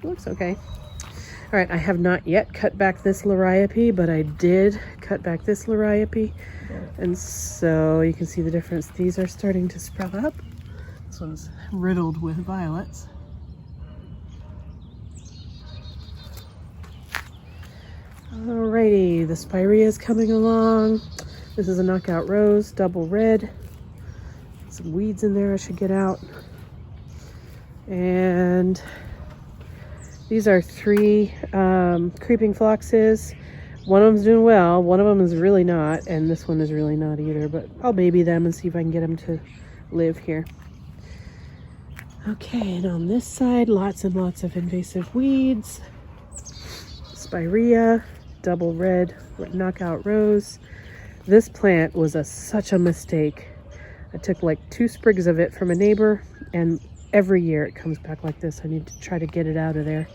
it looks okay. All right, I have not yet cut back this liriope, but I did cut back this liriope. And so you can see the difference. These are starting to sprout up. This one's riddled with violets. Alrighty, the spirea is coming along. This is a knockout rose, double red. Some weeds in there I should get out. And these are 3 creeping phloxes. One of them's doing well, one of them is really not, and this one is really not either, but I'll baby them and see if I can get them to live here. Okay, and on this side, lots and lots of invasive weeds. Spirea, double red, knockout rose. This plant was such a mistake. I took like 2 sprigs of it from a neighbor, and every year it comes back like this. I need to try to get it out of there.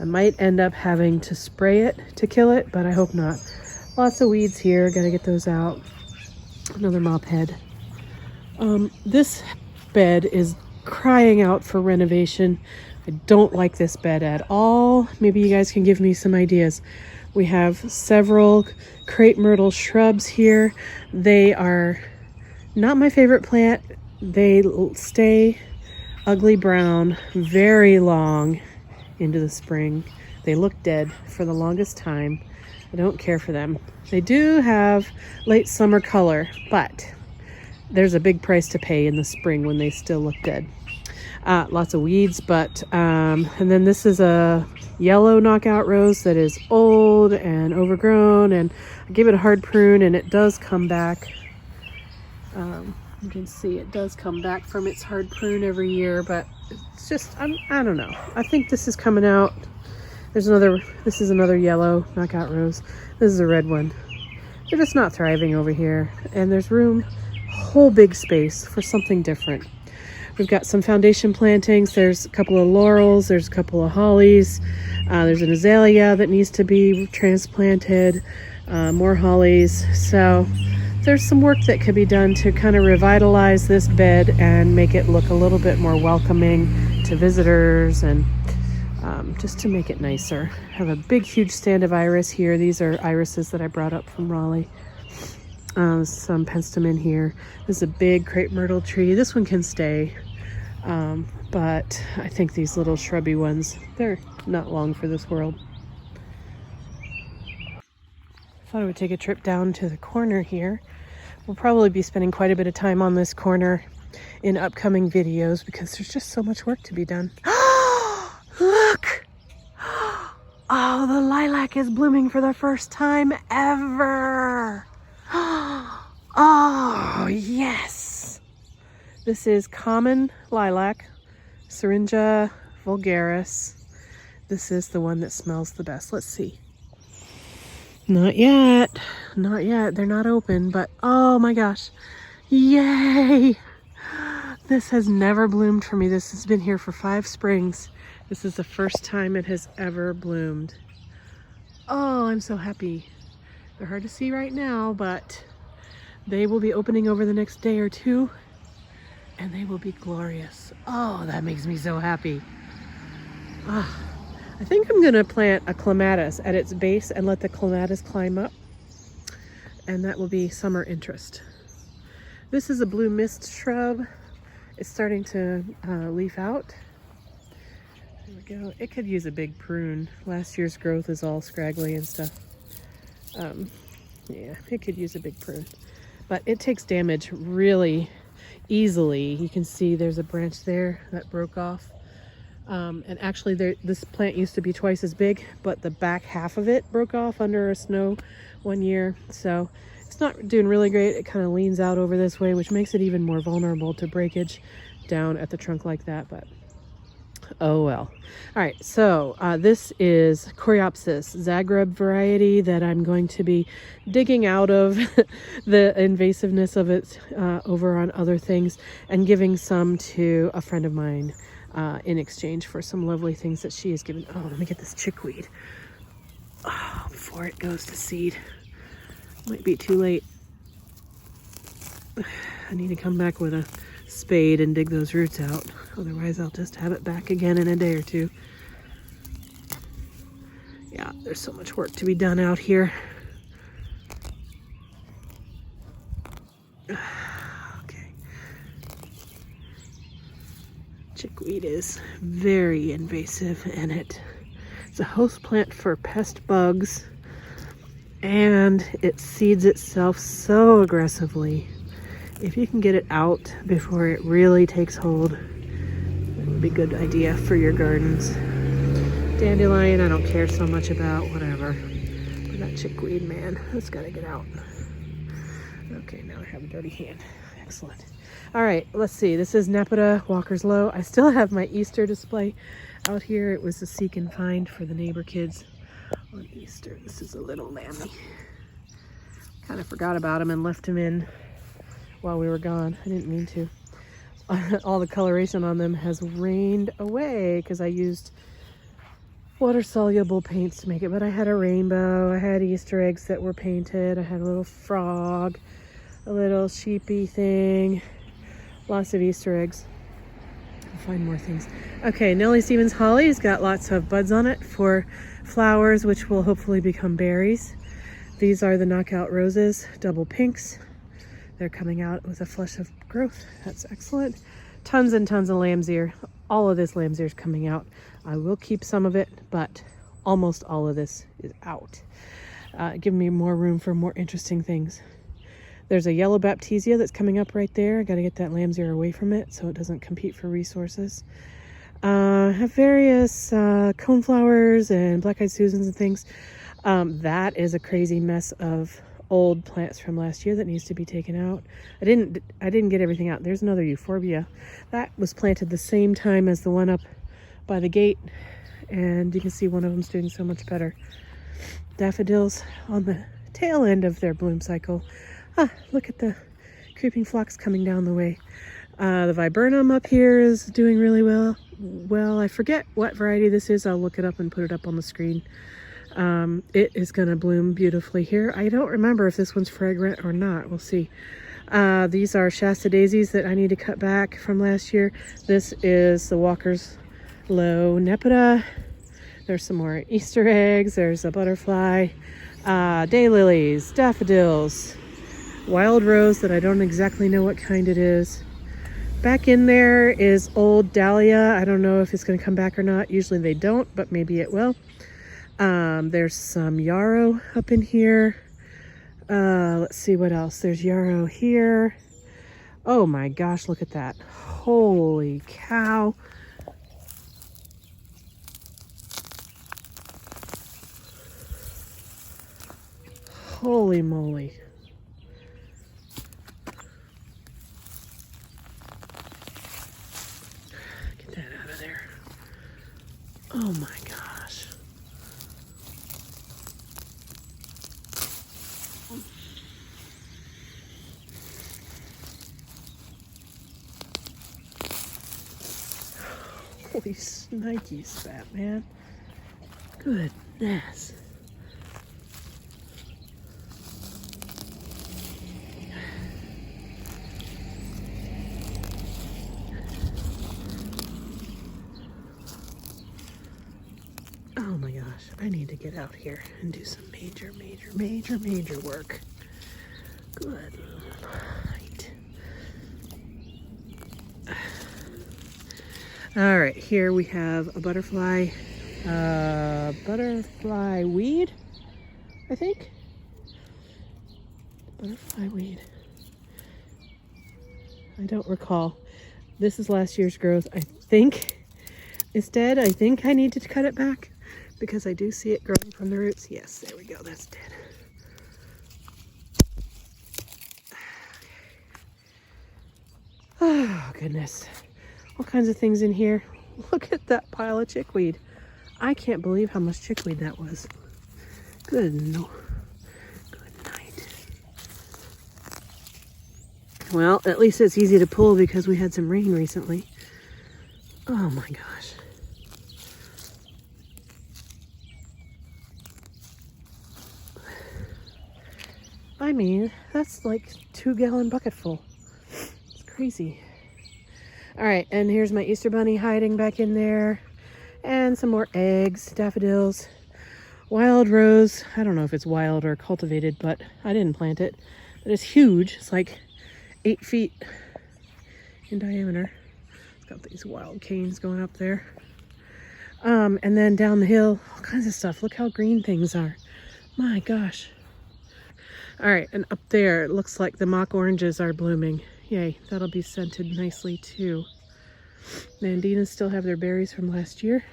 I might end up having to spray it to kill it, but I hope not. Lots of weeds here, gotta get those out. Another mop head. This bed is crying out for renovation. I don't like this bed at all. Maybe you guys can give me some ideas. We have several crepe myrtle shrubs here. They are not my favorite plant. They stay ugly brown very long into the spring. They look dead for the longest time. I don't care for them. They do have late summer color, but there's a big price to pay in the spring when they still look dead. Lots of weeds, but and then this is a yellow knockout rose that is old and overgrown, and I gave it a hard prune and it does come back. You can see it does come back from its hard prune every year, but it's just, I don't know. I think this is coming out. This is another yellow knockout rose. This is a red one. They're just not thriving over here. And there's room, whole big space for something different. We've got some foundation plantings. There's a couple of laurels. There's a couple of hollies. There's an azalea that needs to be transplanted. More hollies. So there's some work that could be done to kind of revitalize this bed and make it look a little bit more welcoming to visitors, and just to make it nicer. I have a big huge stand of iris here. These are irises that I brought up from Raleigh. Some penstemon here. This is a big crepe myrtle tree. This one can stay, but I think these little shrubby ones, they're not long for this world. Thought I would take a trip down to the corner here. We'll probably be spending quite a bit of time on this corner in upcoming videos because there's just so much work to be done. Look! Oh, the lilac is blooming for the first time ever. Oh, yes! This is common lilac, Syringa vulgaris. This is the one that smells the best. Let's see. Not yet. Not yet. They're not open, but oh my gosh. Yay! This has never bloomed for me. This has been here for 5 springs. This is the first time it has ever bloomed. Oh, I'm so happy. They're hard to see right now, but they will be opening over the next day or 2, and they will be glorious. Oh, that makes me so happy. Ah. I think I'm gonna plant a clematis at its base and let the clematis climb up, and that will be summer interest. This is a blue mist shrub. It's starting to leaf out. There we go. It could use a big prune. Last year's growth is all scraggly and stuff. Yeah, it could use a big prune, but it takes damage really easily. You can see there's a branch there that broke off. And actually this plant used to be twice as big, but the back half of it broke off under a snow one year. So it's not doing really great. It kind of leans out over this way, which makes it even more vulnerable to breakage down at the trunk like that, but oh well. All right, so this is Coreopsis Zagreb variety that I'm going to be digging out of the invasiveness of it over on other things and giving some to a friend of mine in exchange for some lovely things that she has given. Oh, let me get this chickweed before it goes to seed. Might be too late. I need to come back with a spade and dig those roots out. Otherwise, I'll just have it back again in a day or 2. Yeah, there's so much work to be done out here. Okay. Chickweed is very invasive and it's a host plant for pest bugs, and it seeds itself so aggressively. If you can get it out before it really takes hold, it would be a good idea for your gardens. Dandelion, I don't care so much about, whatever. But that chickweed, man, that's gotta get out. Okay, now I have a dirty hand. Excellent. All right, let's see. This is Nepeta Walker's Low. I still have my Easter display out here. It was a seek and find for the neighbor kids on Easter. This is a little lammy. Kind of forgot about him and left him in while we were gone. I didn't mean to. All the coloration on them has rained away because I used water-soluble paints to make it, but I had a rainbow, I had Easter eggs that were painted, I had a little frog, a little sheepy thing, lots of Easter eggs. I'll find more things. Okay, Nellie Stevens Holly's got lots of buds on it for flowers, which will hopefully become berries. These are the knockout roses, double pinks. They're coming out with a flush of growth. That's excellent. Tons and tons of lamb's ear. All of this lamb's ear is coming out. I will keep some of it, but almost all of this is out. Giving me more room for more interesting things. There's a yellow baptisia that's coming up right there. I got to get that lamb's ear away from it so it doesn't compete for resources. Have various coneflowers and black-eyed Susans and things. That is a crazy mess of old plants from last year that needs to be taken out. I didn't get everything out. There's another euphorbia that was planted the same time as the one up by the gate, and you can see one of them's doing so much better. Daffodils on the tail end of their bloom cycle. Look at the creeping phlox coming down the way. The viburnum up here is doing really well. I forget what variety this is. I'll look it up and put it up on the screen. It is going to bloom beautifully here. I don't remember if this one's fragrant or not. We'll see. These are Shasta daisies that I need to cut back from last year. This is the Walker's Low Nepeta. There's some more Easter eggs. There's a butterfly, daylilies, daffodils, wild rose that I don't exactly know what kind it is. Back in there is old dahlia. I don't know if it's going to come back or not. Usually they don't, but maybe it will. There's some yarrow up in here. Let's see what else. There's yarrow here. Oh my gosh, look at that. Holy cow. Holy moly. Get that out of there. Oh my gosh. Holy snikey spat, man. Goodness. Oh my gosh, I need to get out here and do some major work. Good night. All right, here we have a butterfly weed, I think. Butterfly weed. I don't recall. This is last year's growth. I think it's dead. I think I need to cut it back because I do see it growing from the roots. Yes, there we go. That's dead. Oh, goodness. All kinds of things in here. Look at that pile of chickweed. I can't believe how much chickweed that was. Good night. Well, at least it's easy to pull because we had some rain recently. Oh my gosh. I mean, that's like 2-gallon bucket full. It's crazy. All right, and here's my Easter bunny hiding back in there. And some more eggs, daffodils, wild rose. I don't know if it's wild or cultivated, but I didn't plant it. But it's huge. It's like 8 feet in diameter. It's got these wild canes going up there. And then down the hill, all kinds of stuff. Look how green things are. My gosh. All right, and up there, it looks like the mock oranges are blooming. Yay, that'll be scented nicely too. Mandinas still have their berries from last year.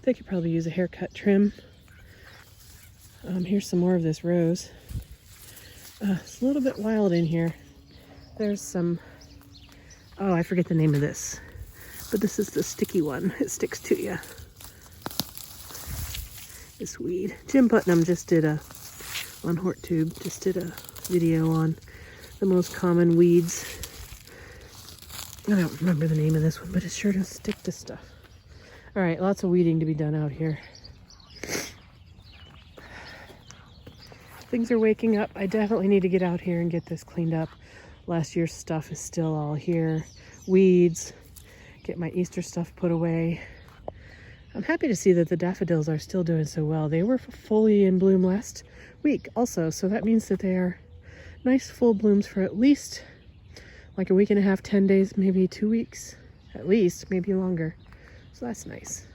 They could probably use a haircut trim. Here's some more of this rose. It's a little bit wild in here. There's some, oh, I forget the name of this, but this is the sticky one. It sticks to you. This weed. Jim Putnam just did on HortTube, just did a video on the most common weeds. I don't remember the name of this one, but it sure does stick to stuff. All right, lots of weeding to be done out here. Things are waking up. I definitely need to get out here and get this cleaned up. Last year's stuff is still all here. Weeds, get my Easter stuff put away. I'm happy to see that the daffodils are still doing so well. They were fully in bloom last week also, so that means that they are nice full blooms for at least like a week and a half, 10 days, maybe 2 weeks, at least, maybe longer. So that's nice.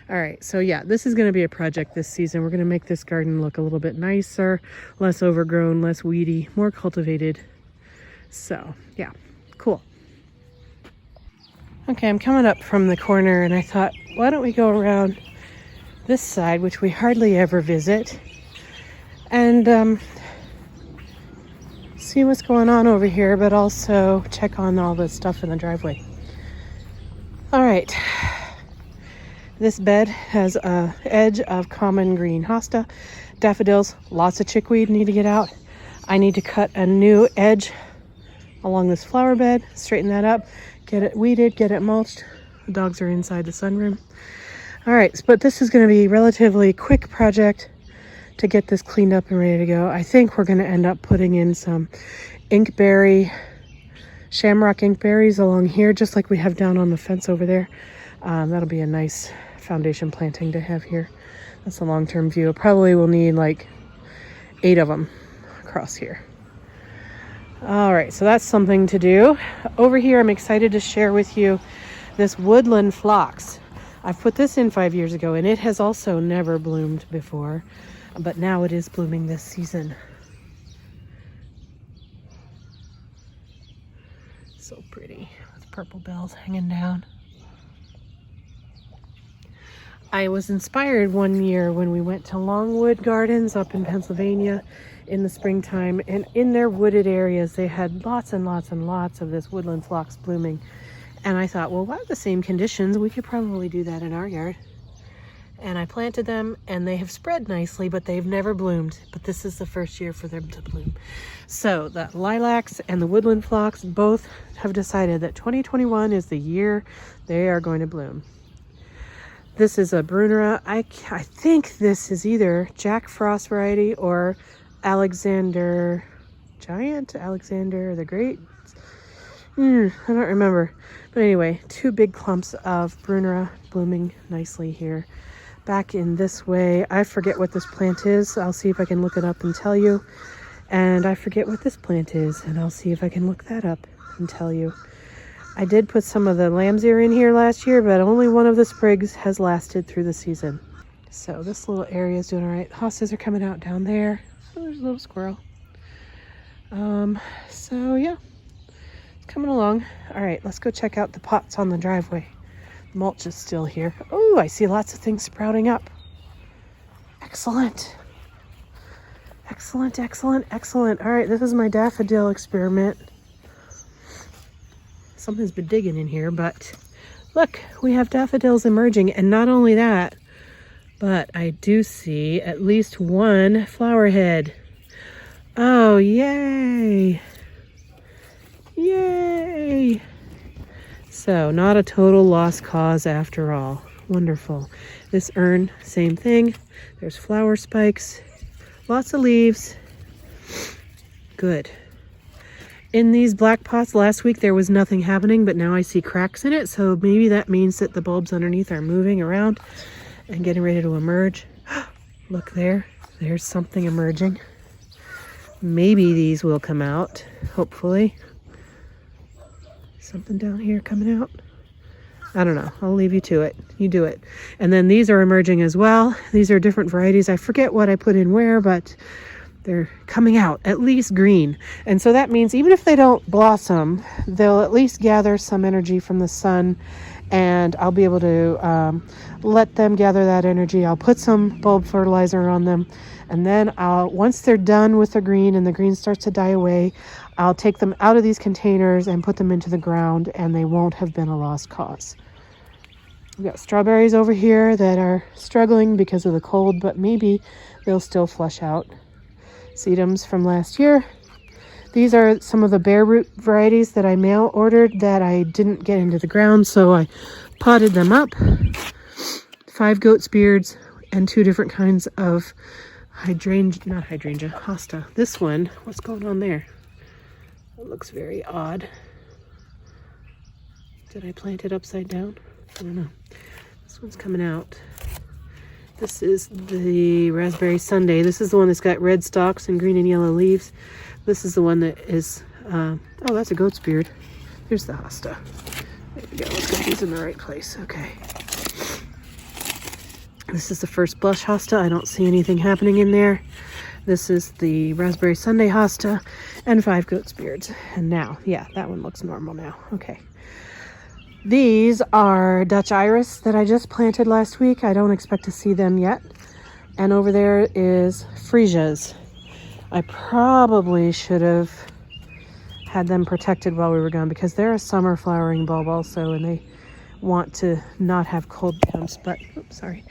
All right, so yeah, this is going to be a project this season. We're going to make this garden look a little bit nicer, less overgrown, less weedy, more cultivated. So yeah, cool. Okay, I'm coming up from the corner and I thought, why don't we go around this side, which we hardly ever visit, and see what's going on over here, but also check on all the stuff in the driveway. All right. This bed has a edge of common green hosta. Daffodils, lots of chickweed need to get out. I need to cut a new edge along this flower bed, straighten that up, get it weeded, get it mulched. The dogs are inside the sunroom. All right, but this is going to be a relatively quick project to get this cleaned up and ready to go. I think we're going to end up putting in some shamrock inkberries along here, just like we have down on the fence over there. That'll be a nice foundation planting to have here. That's a long-term view. Probably will need like 8 of them across here. All right, so that's something to do. Over here, I'm excited to share with you this woodland phlox. I've put this in 5 years ago, and it has also never bloomed before, but now it is blooming this season. So pretty, with purple bells hanging down. I was inspired one year when we went to Longwood Gardens up in Pennsylvania in the springtime, and in their wooded areas they had lots and lots and lots of this woodland phlox blooming. And I thought, well, what are the same conditions? We could probably do that in our yard. And I planted them and they have spread nicely, but they've never bloomed. But this is the first year for them to bloom. So the lilacs and the woodland phlox both have decided that 2021 is the year they are going to bloom. This is a Brunera. I think this is either Jack Frost variety or Alexander the Great. I don't remember. But anyway, 2 big clumps of Brunera blooming nicely here. Back in this way, I forget what this plant is. I'll see if I can look it up and tell you. And I forget what this plant is, and I'll see if I can look that up and tell you. I did put some of the lamb's ear in here last year, but only one of the sprigs has lasted through the season. So this little area is doing all right. Hostas are coming out down there. Oh, there's a little squirrel. So yeah, it's coming along. All right, let's go check out the pots on the driveway. The mulch is still here. Oh, I see lots of things sprouting up. Excellent. Excellent, excellent, excellent. All right, this is my daffodil experiment. Something's been digging in here, but look, we have daffodils emerging. And not only that, but I do see at least one flower head. Oh, yay. Yay. So not a total lost cause after all. Wonderful. This urn, same thing. There's flower spikes, lots of leaves. Good. In these black pots last week, there was nothing happening, but now I see cracks in it. So maybe that means that the bulbs underneath are moving around and getting ready to emerge. Look there, there's something emerging. Maybe these will come out, hopefully. Something down here coming out. I don't know, I'll leave you to it. You do it. And then these are emerging as well. These are different varieties. I forget what I put in where, but they're coming out, at least green. And so that means even if they don't blossom, they'll at least gather some energy from the sun, and I'll be able to let them gather that energy. I'll put some bulb fertilizer on them, and then once they're done with the green and the green starts to die away, I'll take them out of these containers and put them into the ground, and they won't have been a lost cause. We've got strawberries over here that are struggling because of the cold, but maybe they'll still flush out. Sedums from last year. These are some of the bare root varieties that I mail ordered that I didn't get into the ground, so I potted them up. 5 goat's beards and 2 different kinds of hosta. This one, what's going on there? It looks very odd. Did I plant it upside down? I don't know. This one's coming out. This is the raspberry sundae. This is the one that's got red stalks and green and yellow leaves. This is the one that is, oh, that's a goat's beard. Here's the hosta. There we go. Let's get these in the right place. Okay. This is the first blush hosta. I don't see anything happening in there. This is the raspberry sundae hosta and 5 goat's beards. And now, yeah, that one looks normal now. Okay. These are Dutch iris that I just planted last week. I don't expect to see them yet. And over there is freesias. I probably should have had them protected while we were gone because they're a summer flowering bulb also, and they want to not have cold temps. But, oops, sorry.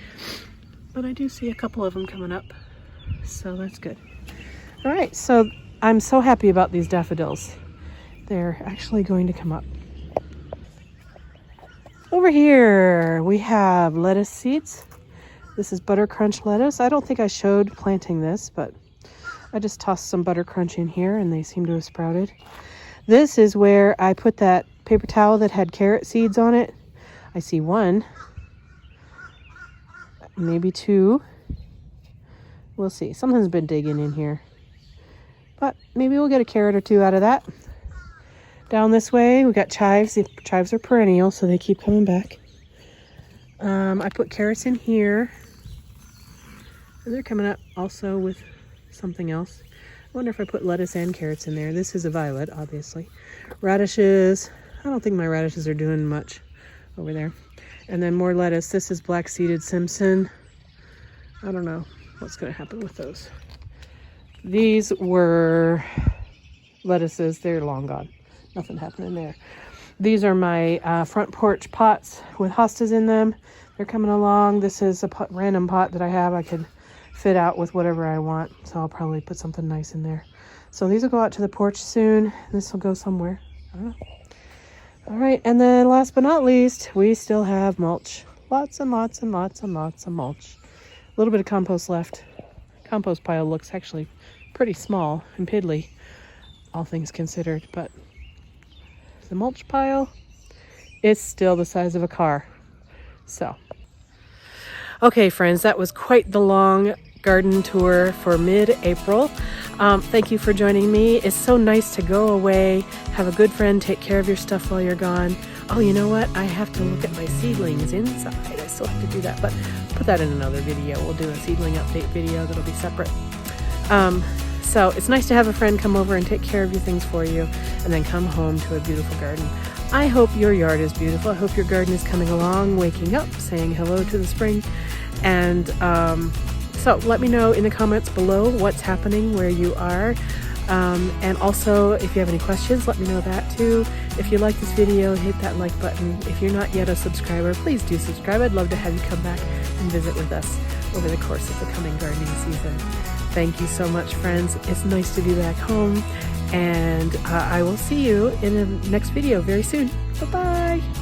But I do see a couple of them coming up, so that's good. All right, so I'm so happy about these daffodils. They're actually going to come up. Over here, we have lettuce seeds. This is butter crunch lettuce. I don't think I showed planting this, but I just tossed some butter crunch in here and they seem to have sprouted. This is where I put that paper towel that had carrot seeds on it. I see 1, maybe 2. We'll see. Something's been digging in here, but maybe we'll get a carrot or 2 out of that. Down this way, we got chives. The chives are perennial, so they keep coming back. I put carrots in here. And they're coming up also with something else. I wonder if I put lettuce and carrots in there. This is a violet, obviously. Radishes. I don't think my radishes are doing much over there. And then more lettuce. This is black-seeded Simpson. I don't know what's going to happen with those. These were lettuces. They're long gone. Nothing happening there. These are my front porch pots with hostas in them. They're coming along. This is a random pot that I have. I could fit out with whatever I want, so I'll probably put something nice in there. So these will go out to the porch soon. This will go somewhere. I don't know. All right, and then last but not least, we still have mulch. Lots and lots and lots and lots of mulch. A little bit of compost left. Compost pile looks actually pretty small and piddly, all things considered, but the mulch pile is still the size of a car. So, okay, friends, that was quite the long garden tour for mid-April. Thank you for joining me. It's so nice to go away, have a good friend, take care of your stuff while you're gone. Oh, you know what? I have to look at my seedlings inside. I still have to do that, but put that in another video. We'll do a seedling update video that'll be separate. So it's nice to have a friend come over and take care of your things for you and then come home to a beautiful garden. I hope your yard is beautiful. I hope your garden is coming along, waking up, saying hello to the spring. And so let me know in the comments below what's happening where you are. And also, if you have any questions, let me know that too. If you like this video, hit that like button. If you're not yet a subscriber, please do subscribe. I'd love to have you come back and visit with us over the course of the coming gardening season. Thank you so much, friends. It's nice to be back home, and I will see you in the next video very soon. Bye-bye.